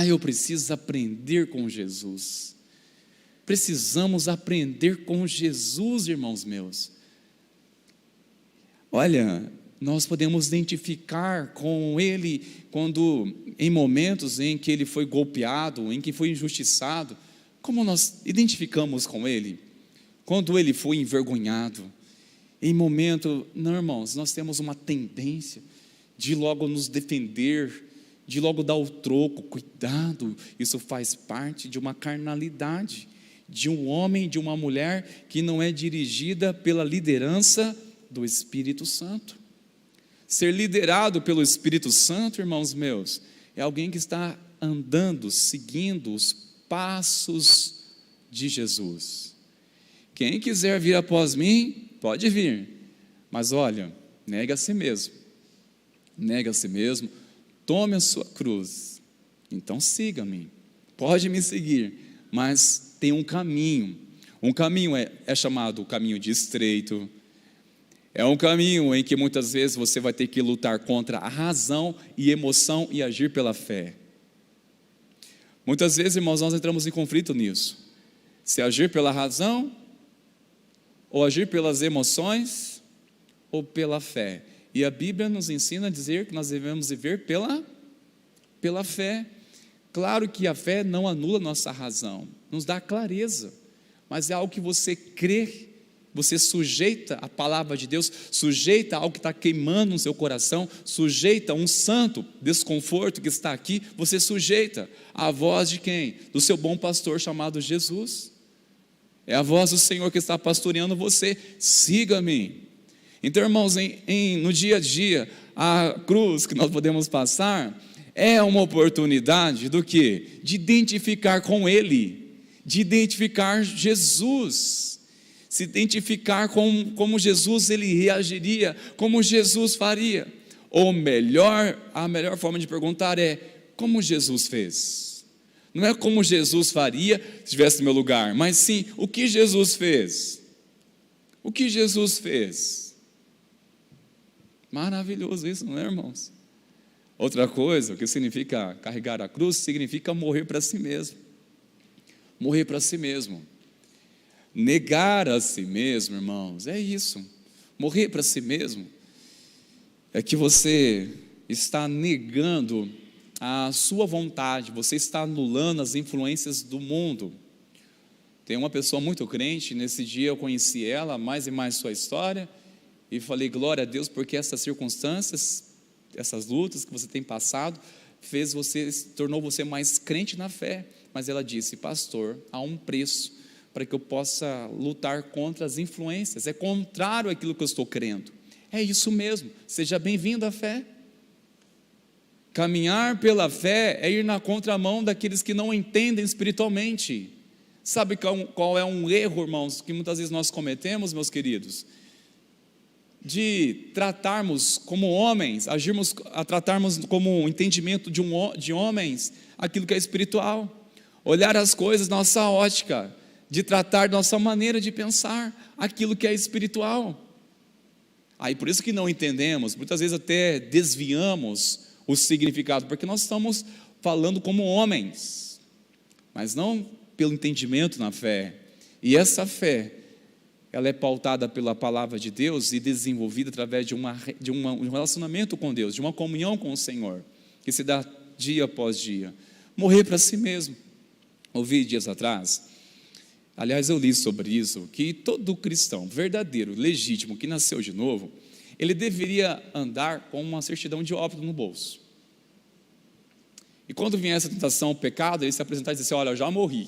Eu preciso aprender com Jesus. Precisamos aprender com Jesus, irmãos meus. Olha, nós podemos identificar com Ele quando, em momentos em que Ele foi golpeado, em que foi injustiçado, como nós identificamos com Ele? Quando Ele foi envergonhado, em momento, não, irmãos, nós temos uma tendência de logo nos defender, de logo dar o troco. Cuidado, isso faz parte de uma carnalidade, de um homem, de uma mulher que não é dirigida pela liderança do Espírito Santo. Ser liderado pelo Espírito Santo, irmãos meus, é alguém que está andando, seguindo os passos de Jesus. Quem quiser vir após mim, pode vir, mas olha, nega a si mesmo, tome a sua cruz, então siga-me, pode me seguir, mas tem um caminho é chamado o caminho de estreito, é um caminho em que muitas vezes você vai ter que lutar contra a razão e emoção e agir pela fé. Muitas vezes, irmãos, nós entramos em conflito nisso, se agir pela razão, ou agir pelas emoções, ou pela fé. E a Bíblia nos ensina a dizer que nós devemos viver pela fé. Claro que a fé não anula nossa razão, nos dá clareza, mas é algo que você crê, você sujeita a palavra de Deus, sujeita algo que está queimando no seu coração, sujeita um santo desconforto que está aqui, você sujeita a voz de quem? Do seu bom pastor chamado Jesus. É a voz do Senhor que está pastoreando você. Siga-me. Então, irmãos, no dia a dia, a cruz que nós podemos passar é uma oportunidade do quê? De identificar com Ele, de identificar Jesus, se identificar como Jesus ele reagiria, como Jesus faria. Ou melhor, a melhor forma de perguntar é: como Jesus fez? Não é como Jesus faria se estivesse no meu lugar, mas sim, o que Jesus fez? O que Jesus fez? Maravilhoso isso, não é, irmãos? Outra coisa, o que significa carregar a cruz, significa morrer para si mesmo. Morrer para si mesmo. Negar a si mesmo, irmãos, é isso. Morrer para si mesmo é que você está negando a sua vontade, você está anulando as influências do mundo. Tem uma pessoa muito crente, nesse dia eu conheci ela, mais e mais sua história, e falei, glória a Deus, porque essas circunstâncias, essas lutas que você tem passado, tornou você mais crente na fé. Mas ela disse, pastor, há um preço para que eu possa lutar contra as influências, é contrário àquilo que eu estou crendo. É isso mesmo, seja bem-vindo à fé. Caminhar pela fé é ir na contramão daqueles que não entendem espiritualmente. Sabe qual é um erro, irmãos, que muitas vezes nós cometemos, meus queridos? de tratarmos como homens, tratarmos como um entendimento de homens, aquilo que é espiritual, olhar as coisas na nossa ótica, de tratar nossa maneira de pensar, aquilo que é espiritual. Aí por isso que não entendemos, muitas vezes até desviamos o significado, porque nós estamos falando como homens, mas não pelo entendimento na fé. E essa fé, ela é pautada pela palavra de Deus e desenvolvida através de um relacionamento com Deus, de uma comunhão com o Senhor, que se dá dia após dia. Morrer para si mesmo. Ouvi dias atrás, aliás eu li sobre isso, que todo cristão verdadeiro, legítimo, que nasceu de novo, ele deveria andar com uma certidão de óbito no bolso. E quando vier essa tentação, o pecado, ele se apresentar e dizer assim: olha, eu já morri.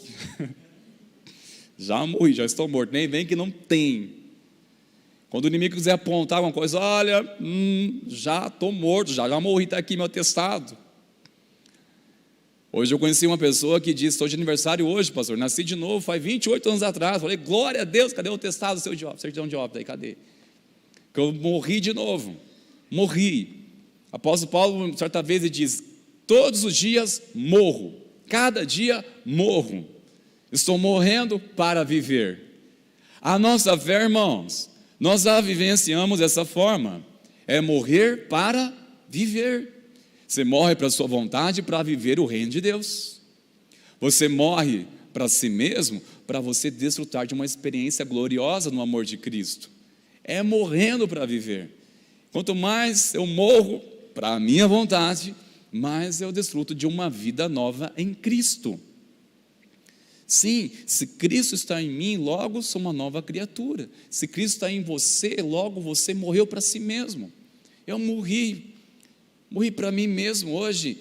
Já morri, já estou morto, nem vem que não tem. Quando o inimigo quiser apontar alguma coisa, olha, já estou morto, já morri, está aqui meu atestado. Hoje eu conheci uma pessoa que disse: estou de aniversário hoje, pastor, nasci de novo, faz 28 anos atrás. Falei: glória a Deus, cadê o atestado, certidão de óbito aí, cadê? Que eu morri de novo, morri. Apóstolo Paulo, certa vez, ele diz: todos os dias morro, cada dia morro. Estou morrendo para viver. A nossa fé, irmãos, nós a vivenciamos dessa forma, é morrer para viver. Você morre para a sua vontade para viver o reino de Deus. Você morre para si mesmo para você desfrutar de uma experiência gloriosa no amor de Cristo. É morrendo para viver. Quanto mais eu morro para a minha vontade, mais eu desfruto de uma vida nova em Cristo. Sim, se Cristo está em mim, logo sou uma nova criatura. Se Cristo está em você, logo você morreu para si mesmo. Eu morri para mim mesmo. Hoje,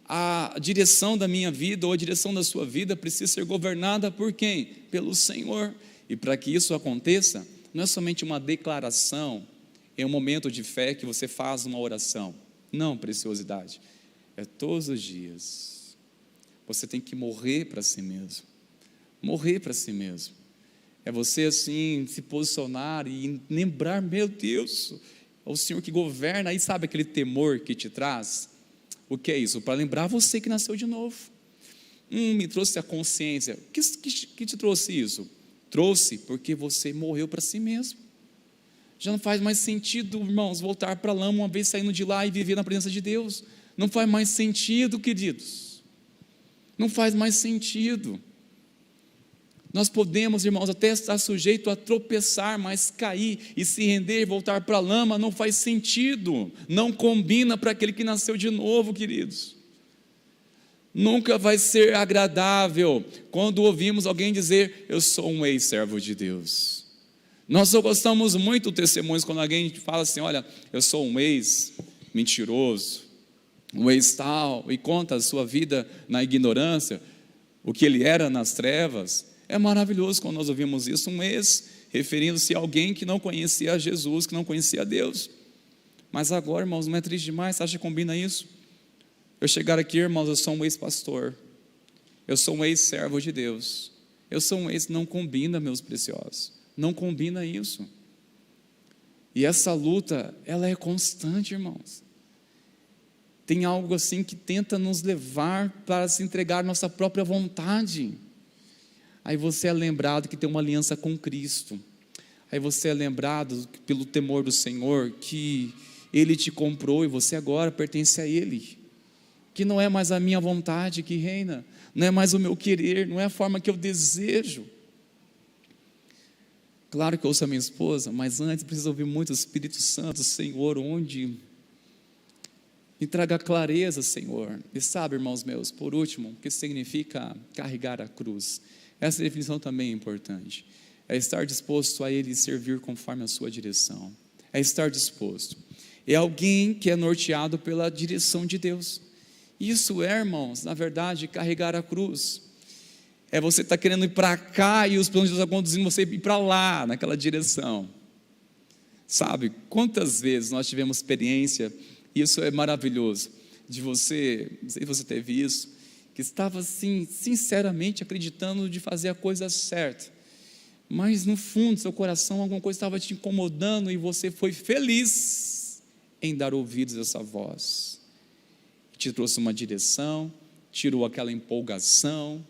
a direção da minha vida, ou a direção da sua vida, precisa ser governada por quem? Pelo Senhor. E para que isso aconteça, não é somente uma declaração, é um momento de fé que você faz uma oração. Não, preciosidade. É todos os dias. Você tem que morrer para si mesmo. Morrer para si mesmo. É você assim se posicionar e lembrar: meu Deus, é o Senhor que governa. Aí sabe aquele temor que te traz? O que é isso? Para lembrar você que nasceu de novo. Me trouxe a consciência. Que te trouxe isso? Trouxe porque você morreu para si mesmo. Já não faz mais sentido, irmãos, voltar para a lama uma vez saindo de lá e viver na presença de Deus. Não faz mais sentido, queridos. Não faz mais sentido. Nós podemos, irmãos, até estar sujeito a tropeçar, mas cair e se render e voltar para a lama não faz sentido, não combina para aquele que nasceu de novo, queridos. Nunca vai ser agradável quando ouvimos alguém dizer: eu sou um ex-servo de Deus. Nós só gostamos muito de testemunhos quando alguém fala assim: olha, eu sou um ex-mentiroso, um ex-tal, e conta a sua vida na ignorância, o que ele era nas trevas. É maravilhoso quando nós ouvimos isso, um ex, referindo-se a alguém que não conhecia Jesus, que não conhecia Deus. Mas agora, irmãos, não é triste demais? Você acha que combina isso? Eu chegar aqui, irmãos, eu sou um ex-pastor, eu sou um ex-servo de Deus, eu sou um ex, não combina, meus preciosos, não combina isso. E essa luta, ela é constante, irmãos. Tem algo assim que tenta nos levar para se entregar à nossa própria vontade. Aí você é lembrado que tem uma aliança com Cristo. Aí você é lembrado pelo temor do Senhor que Ele te comprou e você agora pertence a Ele. Que não é mais a minha vontade que reina, não é mais o meu querer, não é a forma que eu desejo. Claro que eu ouço a minha esposa, mas antes preciso ouvir muito o Espírito Santo, Senhor, onde me traga clareza, Senhor. E sabe, irmãos meus, por último, o que significa carregar a cruz? Essa definição também é importante. É estar disposto a Ele servir conforme a sua direção. É estar disposto. É alguém que é norteado pela direção de Deus. Isso é, irmãos, na verdade, carregar a cruz. É você estar querendo ir para cá e os planos de Deus estão conduzindo você ir para lá, naquela direção. Sabe, quantas vezes nós tivemos experiência, e isso é maravilhoso, de você, não sei se você teve isso, que estava assim, sinceramente acreditando de fazer a coisa certa, mas no fundo do seu coração alguma coisa estava te incomodando e você foi feliz em dar ouvidos a essa voz. Te trouxe uma direção, tirou aquela empolgação,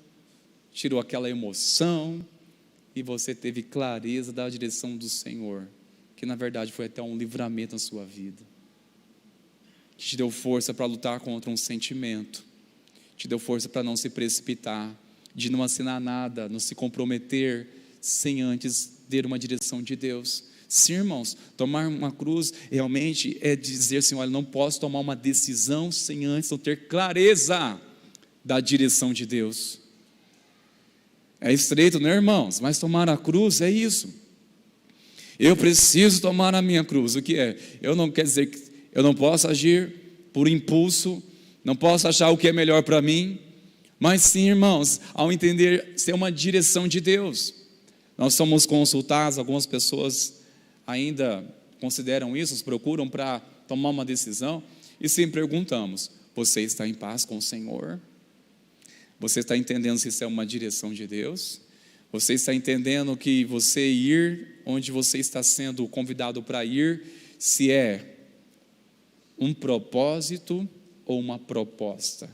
tirou aquela emoção, e você teve clareza da direção do Senhor, que na verdade foi até um livramento na sua vida, que te deu força para lutar contra um sentimento, te deu força para não se precipitar, de não assinar nada, não se comprometer, sem antes ter uma direção de Deus. Sim, irmãos, tomar uma cruz realmente é dizer assim, olha, não posso tomar uma decisão sem antes não ter clareza da direção de Deus. É estreito, né, irmãos? Mas tomar a cruz é isso. Eu preciso tomar a minha cruz. O que é? Eu não quer dizer que eu não posso agir por impulso, não posso achar o que é melhor para mim, mas sim, irmãos, ao entender ser uma direção de Deus. Nós somos consultados, algumas pessoas ainda consideram isso, nos procuram para tomar uma decisão, e sempre perguntamos, você está em paz com o Senhor? Você está entendendo se isso é uma direção de Deus? Você está entendendo que você ir onde você está sendo convidado para ir, se é um propósito ou uma proposta?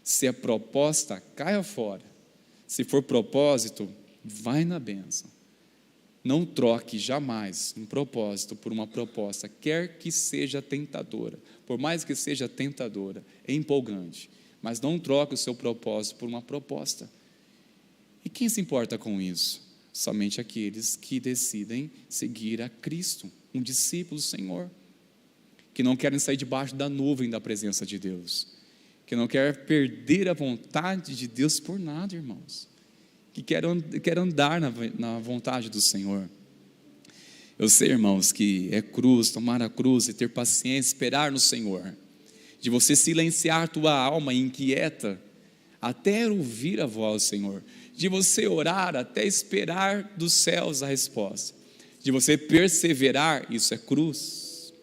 Se é proposta, caia fora. Se for propósito, vai na bênção. Não troque jamais um propósito por uma proposta, quer que seja tentadora. Por mais que seja tentadora, é empolgante, mas não troque o seu propósito por uma proposta. E quem se importa com isso? Somente aqueles que decidem seguir a Cristo, um discípulo do Senhor, que não querem sair debaixo da nuvem da presença de Deus, que não querem perder a vontade de Deus por nada, irmãos, que querem andar na vontade do Senhor. Eu sei, irmãos, que é cruz, tomar a cruz e ter paciência, esperar no Senhor, de você silenciar tua alma inquieta, até ouvir a voz do Senhor, de você orar até esperar dos céus a resposta, de você perseverar, isso é cruz,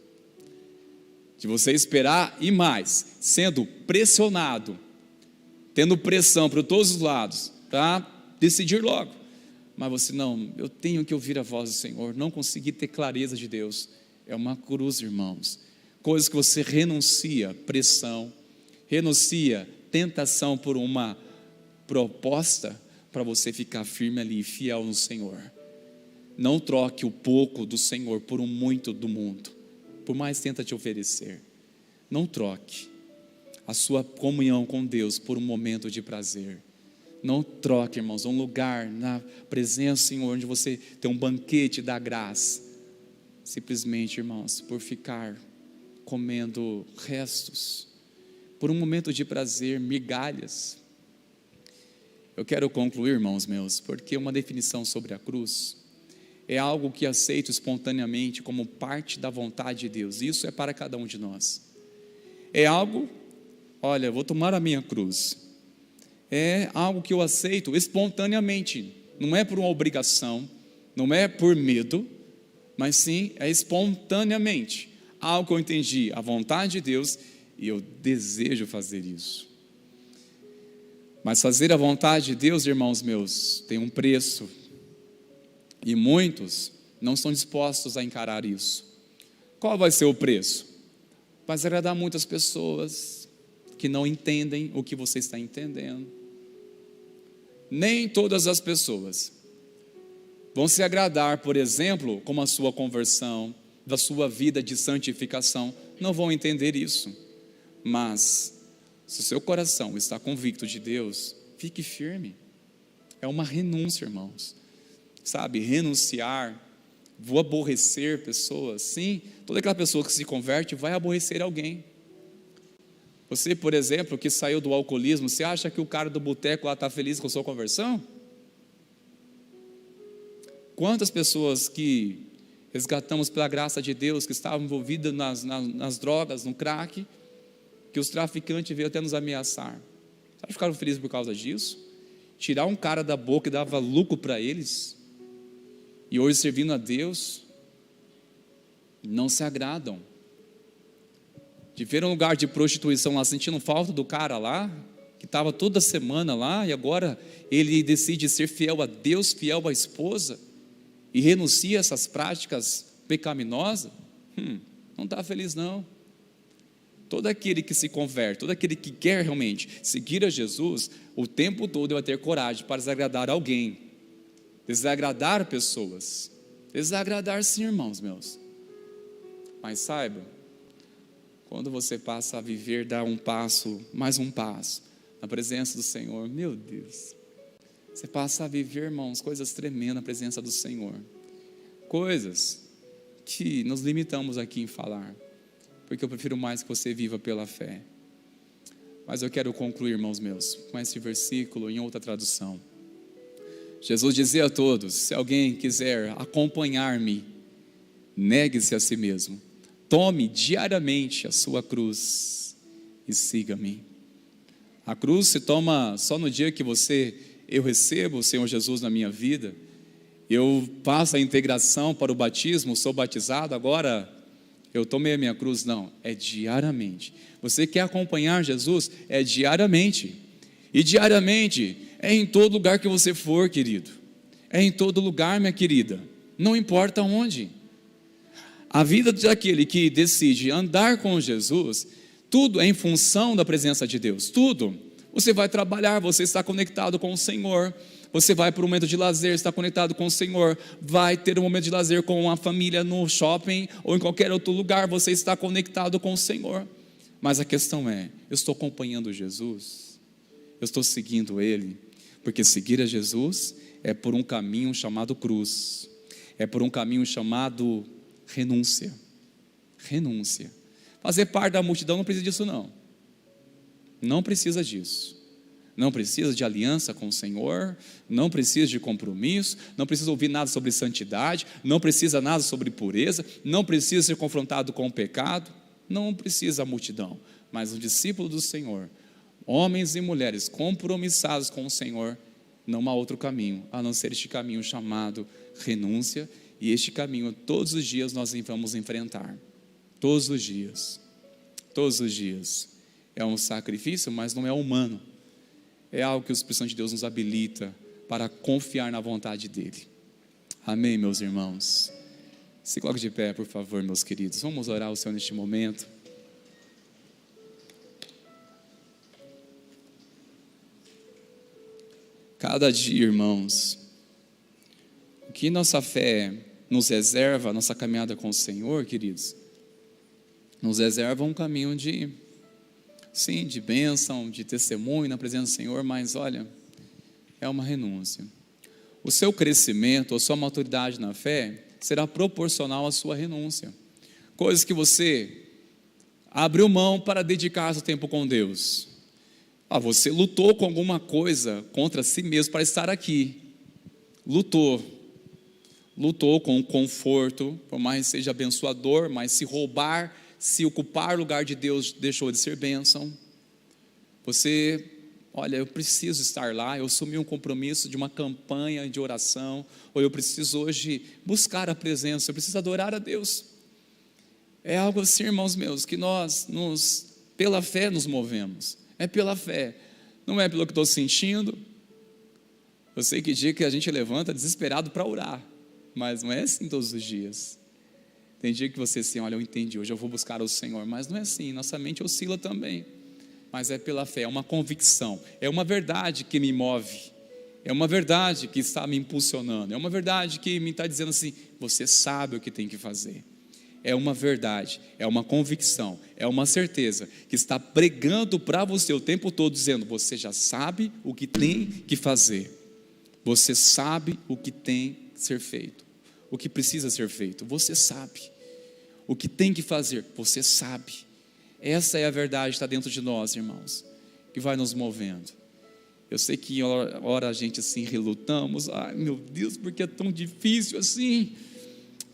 de você esperar e mais, sendo pressionado, tendo pressão por todos os lados, para decidir logo, mas você não, eu tenho que ouvir a voz do Senhor, não consegui ter clareza de Deus, é uma cruz, irmãos, coisas que você renuncia, pressão, renuncia tentação por uma proposta, para você ficar firme ali, fiel no Senhor. Não troque o pouco do Senhor por um muito do mundo, por mais tenta te oferecer. Não troque a sua comunhão com Deus por um momento de prazer. Não troque, irmãos, um lugar na presença do Senhor, onde você tem um banquete da graça, simplesmente, irmãos, por ficar comendo restos, por um momento de prazer, migalhas. Eu quero concluir, irmãos meus, porque uma definição sobre a cruz é algo que aceito espontaneamente como parte da vontade de Deus. Isso é para cada um de nós. É algo, olha, vou tomar a minha cruz. É algo que eu aceito espontaneamente. Não é por uma obrigação, não é por medo, mas sim é espontaneamente. Algo que eu entendi, a vontade de Deus, e eu desejo fazer isso. Mas fazer a vontade de Deus, irmãos meus, tem um preço. E muitos não estão dispostos a encarar isso. Qual vai ser o preço? Vai agradar muitas pessoas que não entendem o que você está entendendo. Nem todas as pessoas vão se agradar, por exemplo, com a sua conversão, da sua vida de santificação. Não vão entender isso. Mas se o seu coração está convicto de Deus, fique firme. É uma renúncia, irmãos. Sabe, renunciar, vou aborrecer pessoas. Sim, toda aquela pessoa que se converte vai aborrecer alguém. Você, por exemplo, que saiu do alcoolismo, você acha que o cara do boteco lá está feliz com a sua conversão? Quantas pessoas que resgatamos pela graça de Deus, que estavam envolvidas nas drogas, no crack, que os traficantes veio até nos ameaçar. Sabe que ficaram felizes por causa disso? Tirar um cara da boca e dava lucro para eles, e hoje servindo a Deus, não se agradam. De ver um lugar de prostituição lá, sentindo falta do cara lá, que estava toda semana lá, e agora ele decide ser fiel a Deus, fiel à esposa, e renuncia a essas práticas pecaminosas, não está feliz não. Todo aquele que se converte, todo aquele que quer realmente seguir a Jesus, o tempo todo vai ter coragem para desagradar alguém, desagradar pessoas, desagradar sim, irmãos meus. Mas saiba, quando você passa a viver, dar um passo, mais um passo, na presença do Senhor, meu Deus, você passa a viver, irmãos, coisas tremendas na presença do Senhor, coisas que nos limitamos aqui em falar, porque eu prefiro mais que você viva pela fé. Mas eu quero concluir, irmãos meus, com esse versículo em outra tradução. Jesus dizia a todos: se alguém quiser acompanhar-me, negue-se a si mesmo, tome diariamente a sua cruz e siga-me. A cruz se toma só no dia que eu recebo o Senhor Jesus na minha vida, eu passo a integração para o batismo, sou batizado, agora eu tomei a minha cruz. Não, é diariamente. Você quer acompanhar Jesus? É diariamente. E diariamente é em todo lugar que você for, querido. É em todo lugar, minha querida. Não importa onde. A vida daquele que decide andar com Jesus, tudo é em função da presença de Deus. Tudo. Você vai trabalhar, você está conectado com o Senhor. Você vai para um momento de lazer, está conectado com o Senhor. Vai ter um momento de lazer com a família no shopping ou em qualquer outro lugar, você está conectado com o Senhor. Mas a questão é, eu estou acompanhando Jesus? Eu estou seguindo Ele? Porque seguir a Jesus é por um caminho chamado cruz. É por um caminho chamado renúncia. Renúncia. Fazer parte da multidão não precisa disso não. Não precisa disso. Não precisa de aliança com o Senhor, não precisa de compromisso, não precisa ouvir nada sobre santidade, não precisa nada sobre pureza, não precisa ser confrontado com o pecado, não precisa a multidão, mas um discípulo do Senhor, homens e mulheres compromissados com o Senhor, não há outro caminho, a não ser este caminho chamado renúncia, e este caminho todos os dias nós vamos enfrentar, todos os dias, é um sacrifício, mas não é humano, é algo que o Espírito Santo de Deus nos habilita para confiar na vontade dEle. Amém, meus irmãos? Se coloque de pé, por favor, meus queridos. Vamos orar ao Senhor neste momento. Cada dia, irmãos, o que nossa fé nos reserva, nossa caminhada com o Senhor, queridos, nos reserva um caminho de bênção, de testemunho na presença do Senhor, mas olha, é uma renúncia. O seu crescimento, a sua maturidade na fé, será proporcional à sua renúncia. Coisas que você abriu mão para dedicar seu tempo com Deus. Você lutou com alguma coisa contra si mesmo para estar aqui. Lutou com o conforto, por mais seja abençoador, mas se ocupar o lugar de Deus deixou de ser bênção. Você, olha, eu preciso estar lá, eu assumi um compromisso de uma campanha de oração, ou eu preciso hoje buscar a presença, eu preciso adorar a Deus. É algo assim, irmãos meus, que nós pela fé nos movemos, é pela fé, não é pelo que estou sentindo. Eu sei que dia que a gente levanta desesperado para orar, mas não é assim todos os dias. Tem dia que você assim, olha, eu entendi, hoje eu vou buscar o Senhor, mas não é assim, nossa mente oscila também, mas é pela fé, é uma convicção, é uma verdade que me move, é uma verdade que está me impulsionando, é uma verdade que me está dizendo assim, você sabe o que tem que fazer, é uma verdade, é uma convicção, é uma certeza, que está pregando para você o tempo todo, dizendo, você já sabe o que tem que fazer, você sabe o que tem que ser feito, o que precisa ser feito, você sabe. O que tem que fazer, você sabe. Essa é a verdade que está dentro de nós, irmãos, que vai nos movendo. Eu sei que hora a gente assim relutamos, ai meu Deus, porque é tão difícil assim.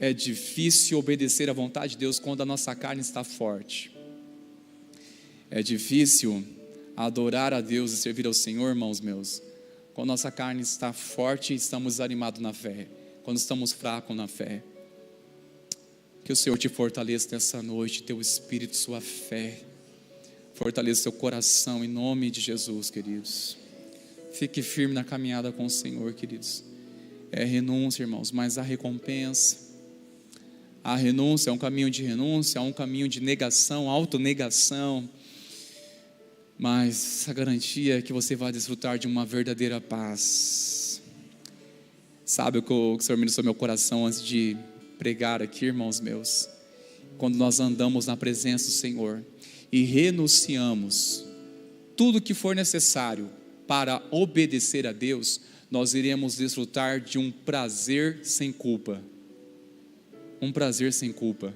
É difícil obedecer à vontade de Deus quando a nossa carne está forte. É difícil adorar a Deus e servir ao Senhor, irmãos meus, quando nossa carne está forte e estamos desanimados na fé, quando estamos fracos na fé. Que o Senhor te fortaleça nessa noite, teu espírito, sua fé. Fortaleça seu coração em nome de Jesus, queridos. Fique firme na caminhada com o Senhor, queridos. É renúncia, irmãos, mas há recompensa. A renúncia é um caminho de renúncia, é um caminho de negação, autonegação. Mas a garantia é que você vai desfrutar de uma verdadeira paz. Sabe o que o Senhor ministrou no meu coração antes de pregar aqui, irmãos meus? Quando nós andamos na presença do Senhor e renunciamos tudo que for necessário para obedecer a Deus, nós iremos desfrutar de um prazer sem culpa. Um prazer sem culpa.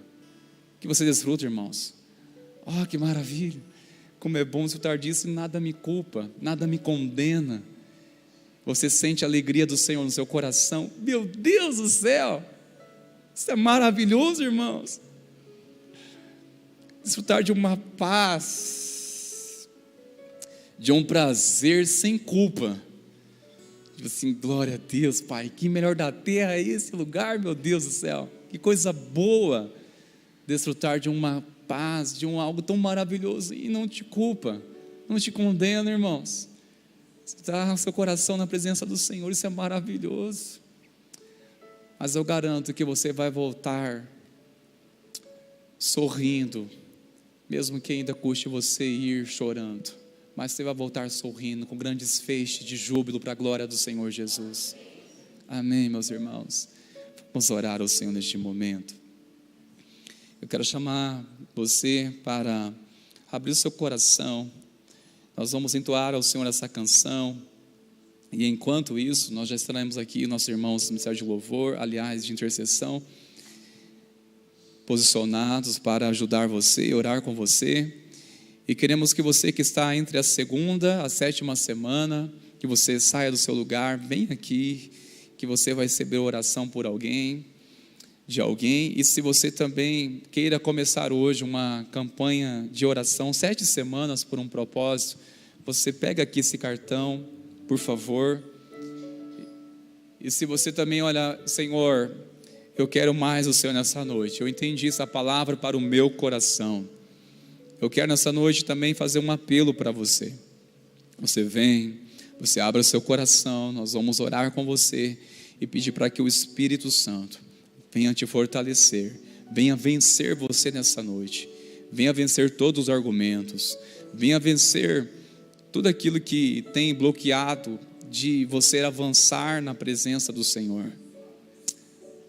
Que você desfruta, irmãos. Oh, que maravilha. Como é bom desfrutar disso, nada me culpa, nada me condena. Você sente a alegria do Senhor no seu coração. Meu Deus do céu, isso é maravilhoso, irmãos. Desfrutar de uma paz, de um prazer sem culpa. Tipo assim, glória a Deus, Pai, que melhor da terra é esse lugar, meu Deus do céu. Que coisa boa, desfrutar de uma paz, de algo tão maravilhoso e não te culpa, não te condena, irmãos. Está seu coração na presença do Senhor, isso é maravilhoso. Mas eu garanto que você vai voltar sorrindo, mesmo que ainda custe você ir chorando, mas você vai voltar sorrindo, com grandes feixes de júbilo para a glória do Senhor Jesus. Amém, meus irmãos. Vamos orar ao Senhor neste momento. Eu quero chamar você para abrir o seu coração. Nós vamos entoar ao Senhor essa canção. E enquanto isso, nós já estaremos aqui, nossos irmãos do Ministério de Louvor, aliás, de intercessão, posicionados para ajudar você, orar com você. E queremos que você que está entre a segunda e a sétima semana, que você saia do seu lugar, venha aqui, que você vai receber oração por alguém, de alguém. E se você também queira começar hoje uma campanha de oração, 7 semanas por um propósito, você pega aqui esse cartão, por favor. E se você também olha, Senhor, eu quero mais o Senhor nessa noite, eu entendi essa palavra para o meu coração, eu quero nessa noite também fazer um apelo para você. Você vem, você abre o seu coração, nós vamos orar com você e pedir para que o Espírito Santo venha te fortalecer, venha vencer você nessa noite, venha vencer todos os argumentos, venha vencer tudo aquilo que tem bloqueado de você avançar na presença do Senhor.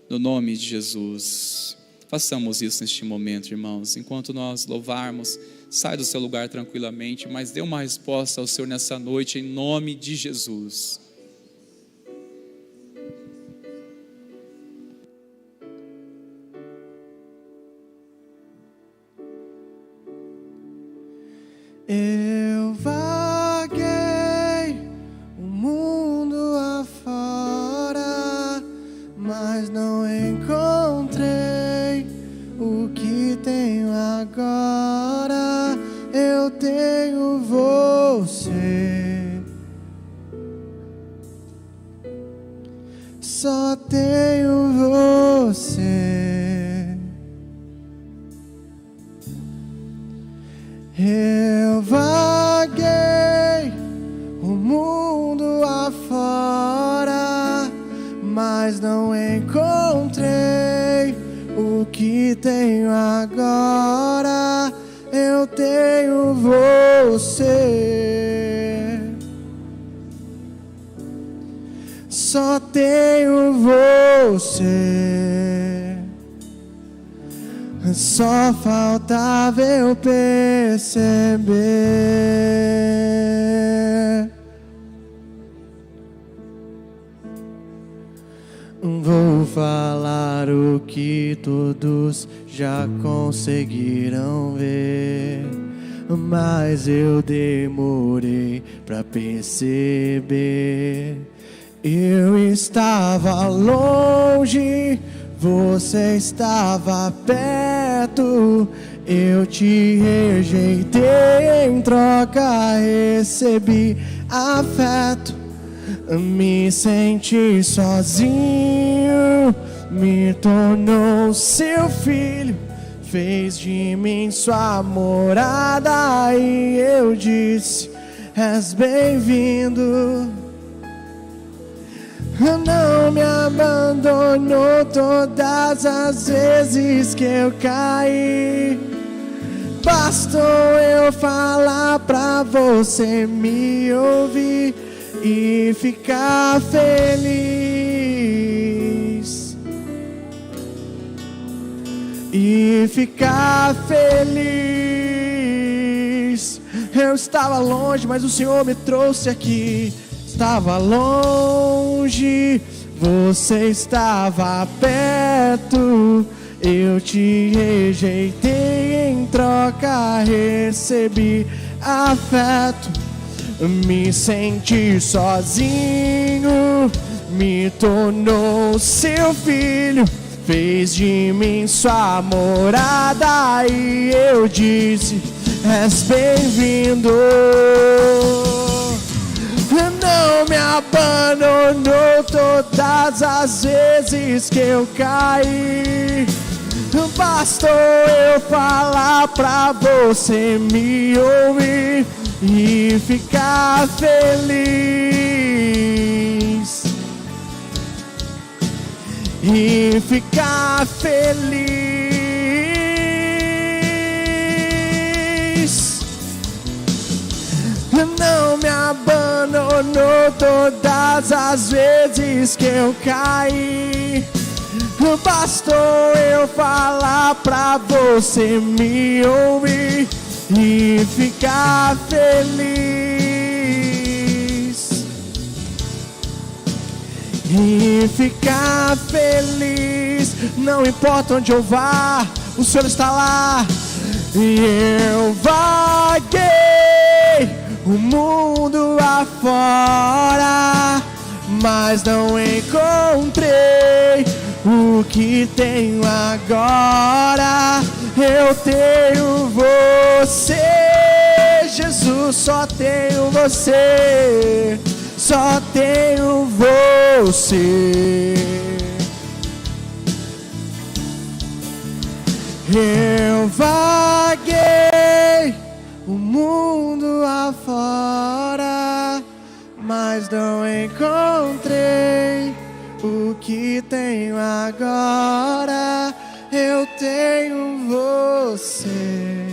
No nome de Jesus, façamos isso neste momento, irmãos. Enquanto nós louvarmos, sai do seu lugar tranquilamente, mas dê uma resposta ao Senhor nessa noite, em nome de Jesus. Eu vaguei o mundo afora, mas não encontrei o que tenho agora. Eu tenho você, só tenho você. Eu vaguei o mundo afora, mas não encontrei o que tenho agora. Eu tenho você, só tenho você. Só faltava eu perceber. Vou falar o que todos já conseguiram ver, mas eu demorei pra perceber. Eu estava longe, você estava perto. Eu te rejeitei, em troca recebi afeto. Me senti sozinho, me tornou seu filho, fez de mim sua morada e eu disse: és bem-vindo. Não me abandonou todas as vezes que eu caí. Bastou eu falar pra você me ouvir e ficar feliz. E ficar feliz. Eu estava longe, mas o Senhor me trouxe aqui. Estava longe, você estava perto. Eu te rejeitei, em troca recebi afeto. Me senti sozinho, me tornou seu filho. Fez de mim sua morada e eu disse: és bem-vindo. Não me abandonou todas as vezes que eu caí. Bastou eu falar pra você me ouvir e ficar feliz. E ficar feliz. Não me abandonou todas as vezes que eu caí. Bastou eu falar pra você me ouvir e ficar feliz. E ficar feliz. Não importa onde eu vá, o Senhor está lá. E eu vaguei o mundo afora, mas não encontrei o que tenho agora. Eu tenho você, Jesus, só tenho você, só tenho você. Eu vaguei o mundo afora, mas não encontrei o que tenho agora. Eu tenho você,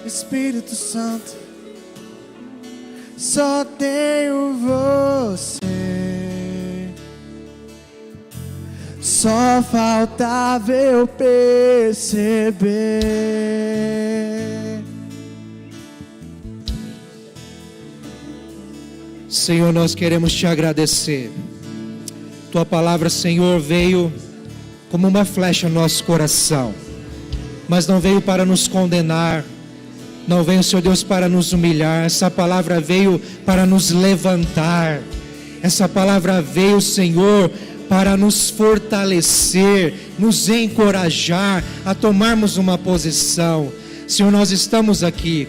Espírito Santo, só tenho você. Só faltava eu perceber. Senhor, nós queremos te agradecer. Tua palavra, Senhor, veio como uma flecha no nosso coração, mas não veio para nos condenar, não veio, Senhor Deus, para nos humilhar. Essa palavra veio para nos levantar. Essa palavra veio, Senhor, para nos fortalecer, nos encorajar a tomarmos uma posição. Senhor, nós estamos aqui,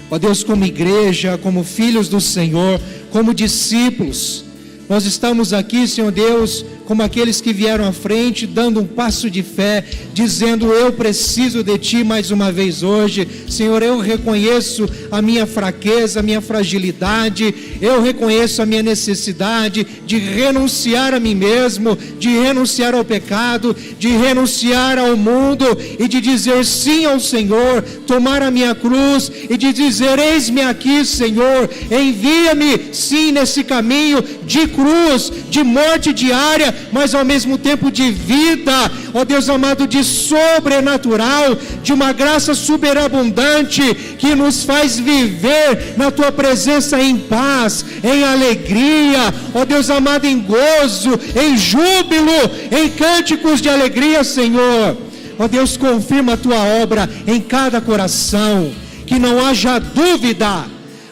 ó Deus, como igreja, como filhos do Senhor, como discípulos. Nós estamos aqui, Senhor Deus, como aqueles que vieram à frente, dando um passo de fé, dizendo: eu preciso de Ti mais uma vez hoje. Senhor, eu reconheço a minha fraqueza, a minha fragilidade, eu reconheço a minha necessidade de renunciar a mim mesmo, de renunciar ao pecado, de renunciar ao mundo e de dizer sim ao Senhor, tomar a minha cruz e de dizer: eis-me aqui, Senhor, envia-me sim nesse caminho de cruz, de morte diária, mas ao mesmo tempo de vida, ó Deus amado, de sobrenatural, de uma graça superabundante que nos faz viver na Tua presença em paz, em alegria, ó Deus amado, em gozo, em júbilo, em cânticos de alegria, Senhor. Ó Deus, confirma a Tua obra em cada coração, que não haja dúvida.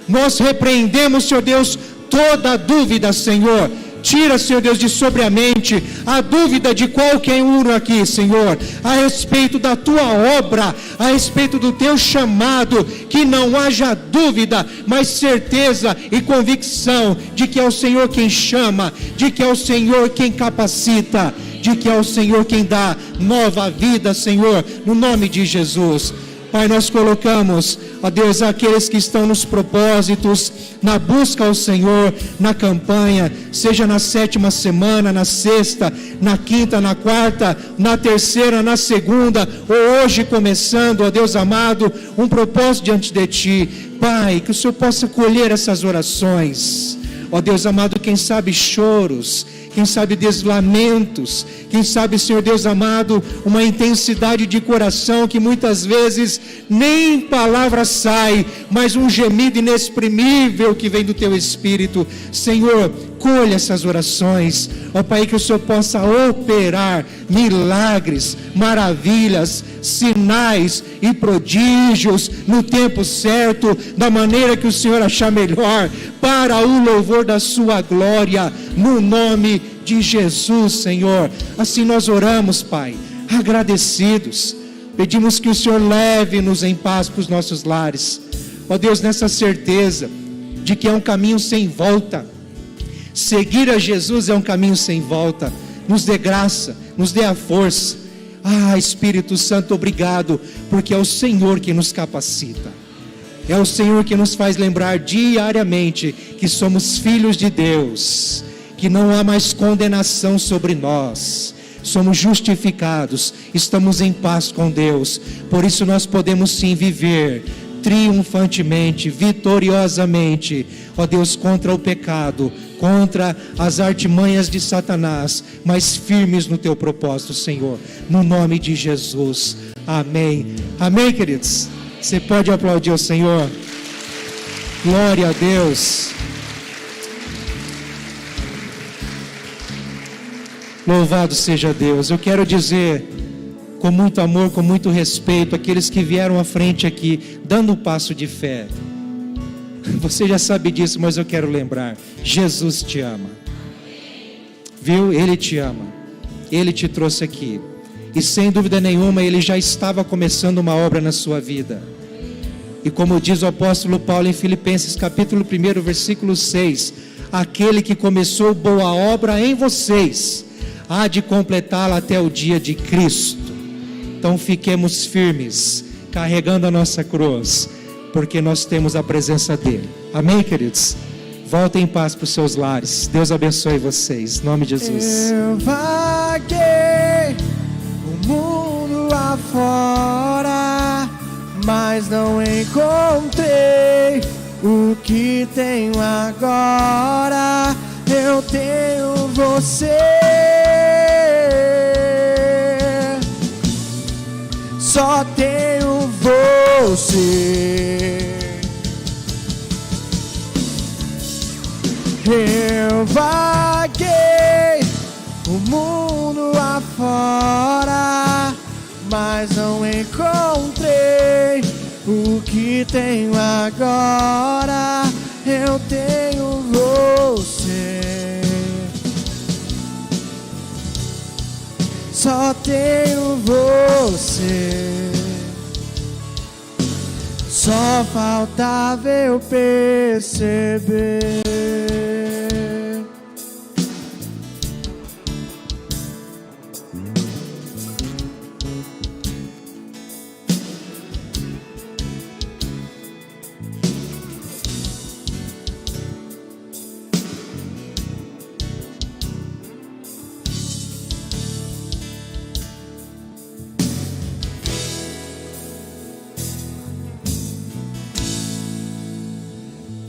Nós repreendemos, Senhor Deus, toda dúvida, Senhor. Tira, Senhor Deus, de sobre a mente a dúvida de qualquer um aqui, Senhor, a respeito da Tua obra, a respeito do Teu chamado. Que não haja dúvida, mas certeza e convicção de que é o Senhor quem chama, de que é o Senhor quem capacita, de de que é o Senhor quem dá nova vida, Senhor, no nome de Jesus. Pai, nós colocamos, ó Deus, aqueles que estão nos propósitos, na busca ao Senhor, na campanha, seja na 7ª semana, na 6ª, na 5ª, na 4ª, na 3ª, na 2ª, ou hoje começando, ó Deus amado, um propósito diante de Ti. Pai, que o Senhor possa colher essas orações. Ó Deus amado, quem sabe choros, quem sabe deslamentos, quem sabe, Senhor Deus amado, uma intensidade de coração que muitas vezes nem palavra sai, mas um gemido inexprimível que vem do Teu Espírito. Senhor, colha essas orações, ó Pai, que o Senhor possa operar milagres, maravilhas, sinais e prodígios no tempo certo, da maneira que o Senhor achar melhor, para o louvor da Sua glória, no nome de Jesus, Senhor. Assim nós oramos, Pai, agradecidos, pedimos que o Senhor leve-nos em paz para os nossos lares, ó Deus, nessa certeza de que é um caminho sem volta. Seguir a Jesus é um caminho sem volta. Nos dê graça, nos dê a força. Espírito Santo, obrigado, porque é o Senhor que nos capacita. É o Senhor que nos faz lembrar diariamente que somos filhos de Deus, que não há mais condenação sobre nós. Somos justificados, estamos em paz com Deus. Por isso nós podemos sim viver triunfantemente, vitoriosamente, ó Deus, contra o pecado, contra as artimanhas de Satanás, mas firmes no Teu propósito, Senhor, no nome de Jesus, amém. Amém, queridos? Você pode aplaudir o Senhor? Glória a Deus. Louvado seja Deus. Eu quero dizer, com muito amor, com muito respeito, aqueles que vieram à frente aqui, dando um passo de fé. Você já sabe disso, mas eu quero lembrar: Jesus te ama, viu? Ele te ama, Ele te trouxe aqui, e sem dúvida nenhuma Ele já estava começando uma obra na sua vida. E como diz o apóstolo Paulo em Filipenses capítulo 1, versículo 6, aquele que começou boa obra em vocês, há de completá-la até o dia de Cristo. Então fiquemos firmes, carregando a nossa cruz, porque nós temos a presença dEle. Amém, queridos? Voltem em paz para os seus lares. Deus abençoe vocês, em nome de Jesus. Eu vaguei o mundo afora, mas não encontrei o que tenho agora. Eu tenho você, só tenho você. Eu vaguei o mundo afora, mas não encontrei o que tenho agora. Eu tenho você, só tenho você. Só faltava eu perceber.